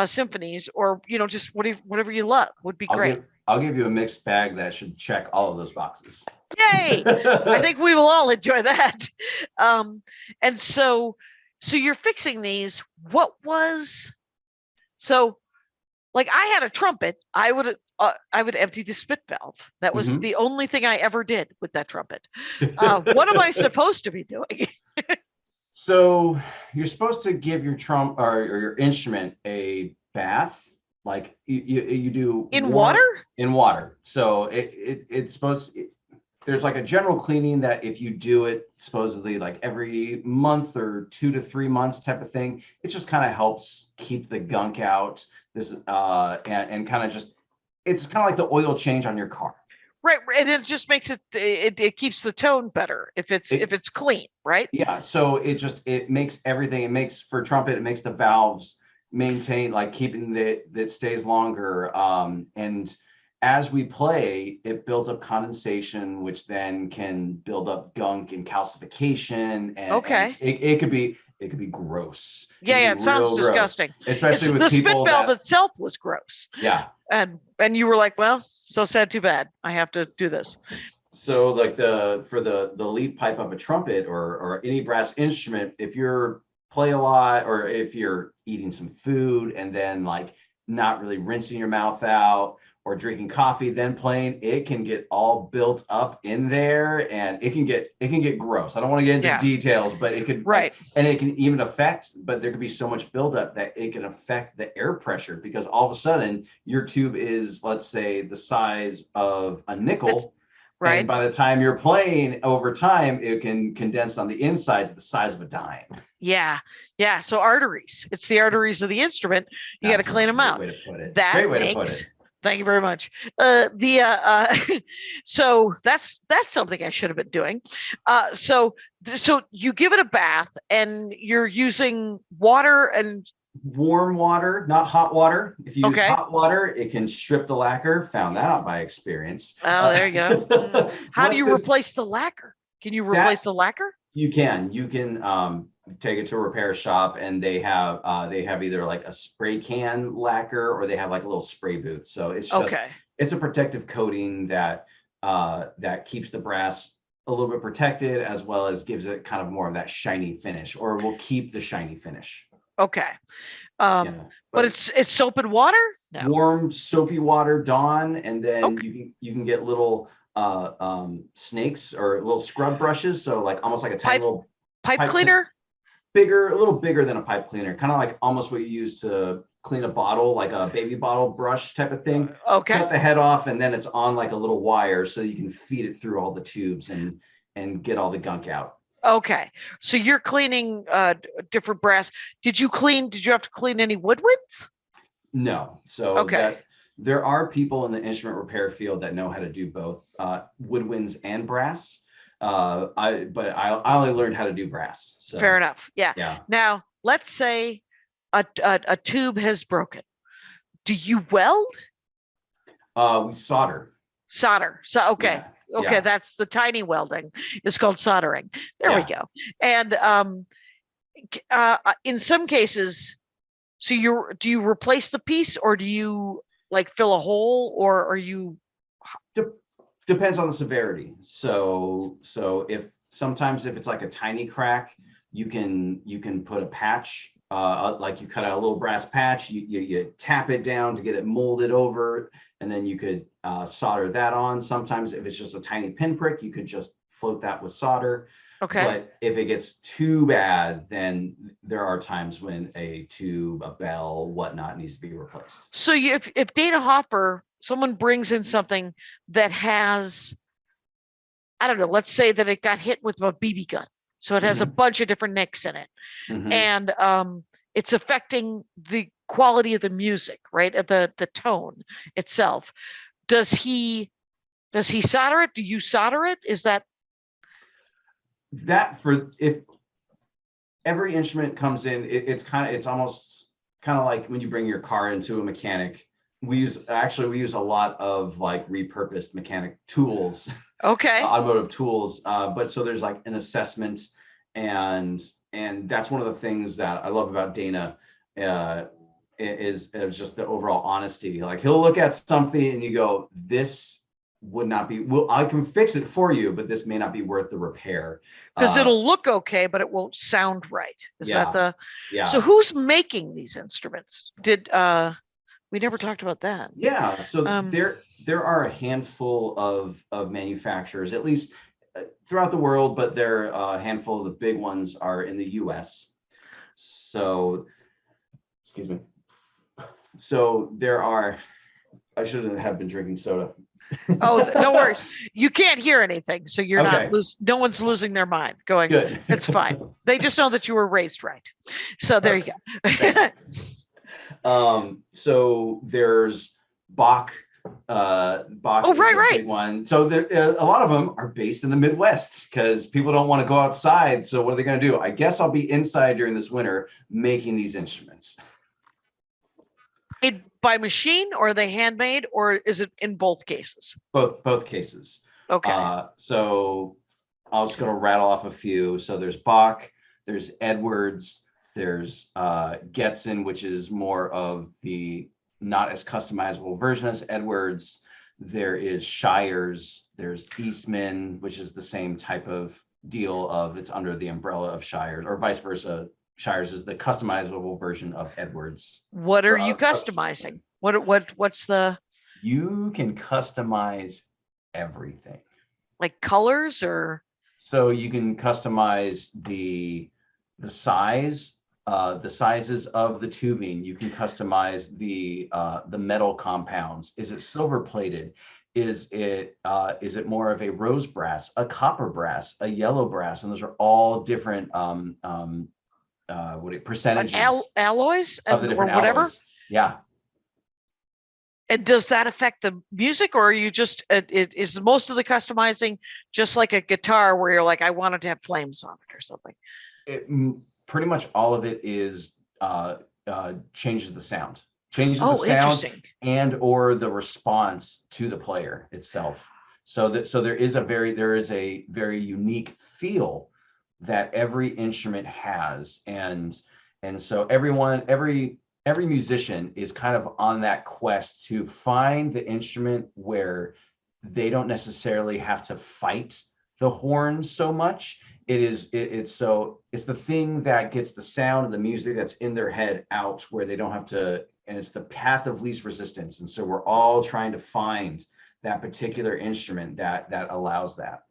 symphonies or just whatever you love would be great. I'll give you a mixed bag that should check all of those boxes. Yay! I think we will all enjoy that. And so So you're fixing these. What was so? Like I had a trumpet, I would empty the spit valve. That was Mhm. the only thing I ever did with that trumpet. What am I supposed to be doing? So you're supposed to give your or your instrument a bath, like you do In water? in water. So it's supposed there's like a general cleaning that if you do it supposedly like every month or 2 to 3 months type of thing, it just kind of helps keep the gunk out. This and kind of just it's kind of like the oil change on your car. Right, and it just makes it keeps the tone better if it's clean, right? Yeah, so it makes everything. It makes for trumpet. It makes the valves maintain like keeping that stays longer. And as we play, it builds up condensation, which then can build up gunk and calcification, and Okay. it could be gross. Yeah, It it sounds real gross, disgusting. especially with The spit people valve that itself was gross. yeah. And you were like, well, so sad, too bad. I have to do this. So like for the lead pipe of a trumpet or any brass instrument, if you're play a lot or if you're eating some food and then like not really rinsing your mouth out or drinking coffee then playing, it can get all built up in there and it can get gross. I don't want to get into details, but it could and it can even affect, but there could be so much buildup that it can affect the air pressure because all of a sudden your tube is, let's say, the size of a nickel. Right. And by the time you're playing over time, it can condense on the inside to the size of a dime. Yeah. Yeah. So arteries, it's the arteries of the instrument. You got to clean them out. Great way to put it. That great way to put it. Thank you very much. So that's something I should have been doing. So you give it a bath and you're using water and warm water, not hot water. If you use hot water, it can strip the lacquer. Found that out by experience. Oh, there you go. How do you replace the lacquer? Can you replace the lacquer? You can take it to a repair shop and they have either like a spray can lacquer or they have like a little spray booth. So it's just it's a protective coating that keeps the brass a little bit protected as well as gives it kind of more of that shiny finish, or will keep the shiny finish. Okay. But it's soap and water? No. Warm soapy water, Dawn, and then you can get little snakes or little scrub brushes, so like almost like a tiny little pipe cleaner. A little bigger than a pipe cleaner, kind of like almost what you use to clean a bottle, like a baby bottle brush type of thing. Cut the head off and then it's on like a little wire so you can feed it through all the tubes and get all the gunk out. Okay, so you're cleaning different brass. Did you have to clean any woodwinds? No. So there are people in the instrument repair field that know how to do both woodwinds and brass. I only learned how to do brass. So. Fair enough. Yeah. Now let's say a tube has broken. Do you weld? We solder. Solder. So okay. Yeah. Okay, that's the tiny welding. It's called soldering. There we go. And in some cases, so do you replace the piece or do you like fill a hole, or are you? Depends on the severity. So if it's like a tiny crack, you can put a patch. Like you cut out a little brass patch, you tap it down to get it molded over, and then you could solder that on. Sometimes if it's just a tiny pinprick, you could just float that with solder. Okay. But if it gets too bad, then there are times when a tube, a bell, whatnot needs to be replaced. So if Dana Hoffer, someone brings in something that has, I don't know, let's say that it got hit with a BB gun. So it has a bunch of different nicks in it. And it's affecting the quality of the music, right? At the tone itself. Does he solder it? Do you solder it? Is that for if every instrument comes in, it's almost kind of like when you bring your car into a mechanic. We use a lot of like repurposed mechanic tools. Okay. Automotive tools. But so there's like an assessment, and that's one of the things that I love about Dana is just the overall honesty. Like he'll look at something and you go, this would not be, well, I can fix it for you, but this may not be worth the repair. Because it'll look okay, but it won't sound right. Is that the? Yeah. So who's making these instruments? Did we never talked about that? Yeah. So there are a handful of manufacturers, at least throughout the world, but there are a handful of the big ones are in the U.S. So, excuse me. So there are. I shouldn't have been drinking soda. Oh, no worries. You can't hear anything, so you're Okay. not no one's losing their mind. Going, Good. It's fine. They just know that you were raised right. So there you go. So there's Bach. Bach Oh, is right, a right. big one. So there, a lot of them are based in the Midwest because people don't want to go outside. So what are they going to do? I guess I'll be inside during this winter making these instruments. Made by machine, or are they handmade, or is it in both cases? Both cases. Okay. So I was going to rattle off a few. So there's Bach, there's Edwards, there's Getzen, which is more of the not as customizable version as Edwards. There is Shires, there's Eastman, which is the same type of deal of it's under the umbrella of Shires, or vice versa. Shires is the customizable version of Edwards. What are you customizing? What's the? You can customize everything. Like colors or? So you can customize the size, the sizes of the tubing. You can customize the metal compounds. Is it silver plated? Is it more of a rose brass, a copper brass, a yellow brass? And those are all different percentages alloys of the different or whatever. Alloys. Yeah. And does that affect the music, or are you just is most of the customizing just like a guitar where you're like, I wanted to have flames on it or something? Pretty much all of it is changes the sound, the sound and or the response to the player itself. So there is a very unique feel that every instrument has, and so every musician is kind of on that quest to find the instrument where they don't necessarily have to fight the horns so much. It's the thing that gets the sound and the music that's in their head out where they don't have to, and it's the path of least resistance. And so we're all trying to find that particular instrument that allows that.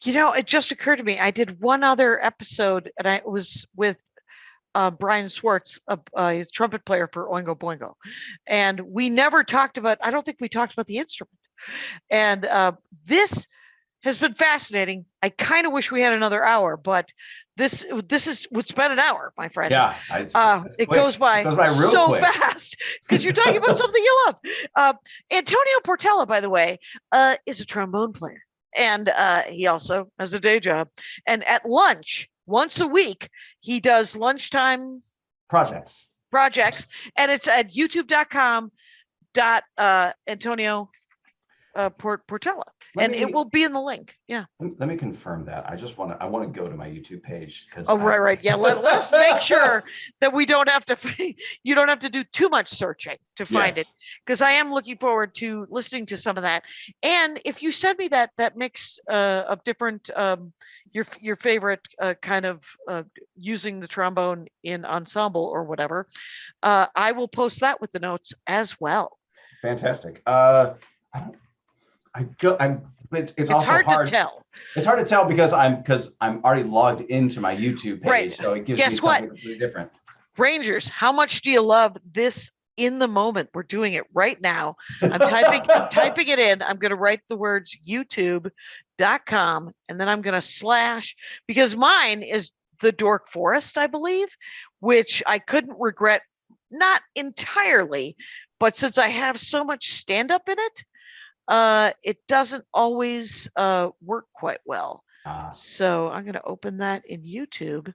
It just occurred to me, I did one other episode, and I was with Brian Swartz, a trumpet player for Oingo Boingo. And we never talked about, I don't think we talked about the instrument. And this has been fascinating. I kind of wish we had another hour, but this would spend an hour, my friend. Yeah. It goes by real so quick. fast because you're talking about something you love. Antonio Portela, by the way, is a trombone player. And he also has a day job. And at lunch, once a week, he does lunchtime projects. And it's at youtube.com Antonio Portela. It will be in the link. Yeah. Let me confirm that. I want to go to my YouTube page. Right. Yeah. Let's make sure that we don't have to, you don't have to do too much searching to find it. Because I am looking forward to listening to some of that. And if you send me that mix of different, your favorite kind of using the trombone in ensemble or whatever, I will post that with the notes as well. Fantastic. It's also hard to tell. It's hard to tell because I'm already logged into my YouTube page, right. So it gives me something completely different. Rangers, how much do you love this in the moment? We're doing it right now. I'm typing it in. I'm going to write the words youtube.com and then I'm going to / because mine is the Dork Forest, I believe, which I couldn't regret, not entirely, but since I have so much stand up in it, it doesn't always work quite well. So I'm going to open that in YouTube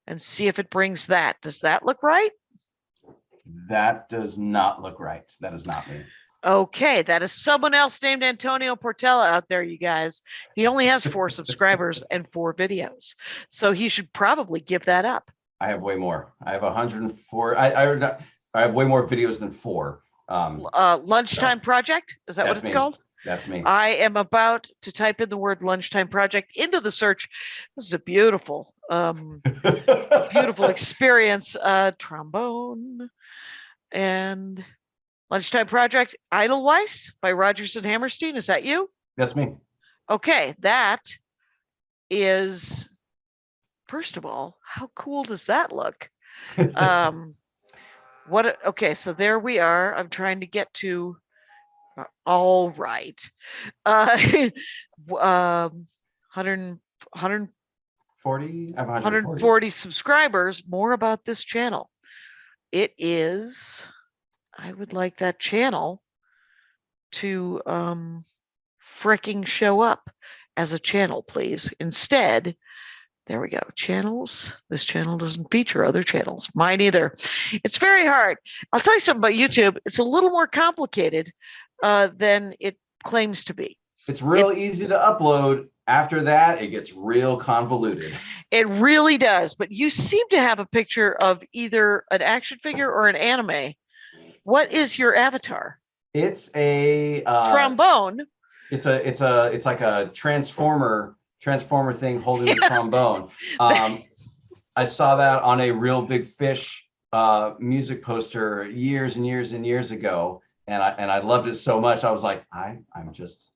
and see if it brings that. Does that look right? That does not look right. That is not me. Okay, that is someone else named Antonio Portela out there, you guys. He only has 4 subscribers and 4 videos. So he should probably give that up. I have way more. I have 104. I have way more videos than 4. Lunchtime Project? Is that what it's called? That's me. I am about to type in the word lunchtime project into the search. This is a beautiful, beautiful experience. Trombone and lunchtime project Edelweiss by Rodgers and Hammerstein. Is that you? That's me. Okay, that is, first of all, how cool does that look? Okay, so there we are. I'm trying to get to, all right. 100, 40. I have 140 subscribers. More about this channel. It is, I would like that channel to fricking show up as a channel, please. Instead, there we go. Channels. This channel doesn't feature other channels. Mine either. It's very hard. I'll tell you something about YouTube. It's a little more complicated than it claims to be. It's real easy to upload. After that, it gets real convoluted. It really does. But you seem to have a picture of either an action figure or an anime. What is your avatar? It's a trombone. It's like a transformer thing holding the trombone. I saw that on a Real Big Fish music poster years and years and years ago, and I loved it so much. I was like, I'm just,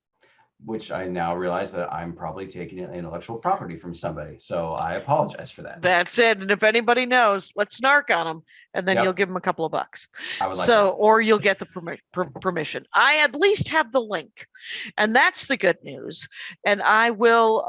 which I now realize that I'm probably taking intellectual property from somebody. So I apologize for that. That's it. And if anybody knows, let's snark on them, and then you'll give them a couple of bucks. I would like that. Or you'll get the permission. I at least have the link, and that's the good news. And I will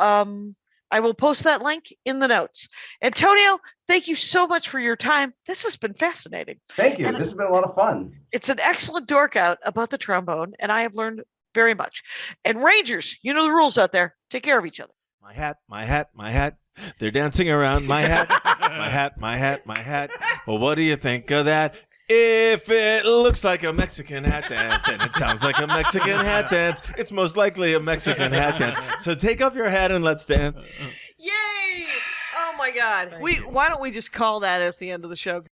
post that link in the notes. Antonio, thank you so much for your time. This has been fascinating. Thank you. This has been a lot of fun. It's an excellent dork out about the trombone, and I have learned very much. And Rangers, you know the rules out there. Take care of each other. My hat, my hat, my hat. They're dancing around my hat. My hat, my hat, my hat. Well, what do you think of that? If it looks like a Mexican hat dance and it sounds like a Mexican hat dance, it's most likely a Mexican hat dance. So take off your hat and let's dance. Yay! Oh my God. Why don't we just call that as the end of the show?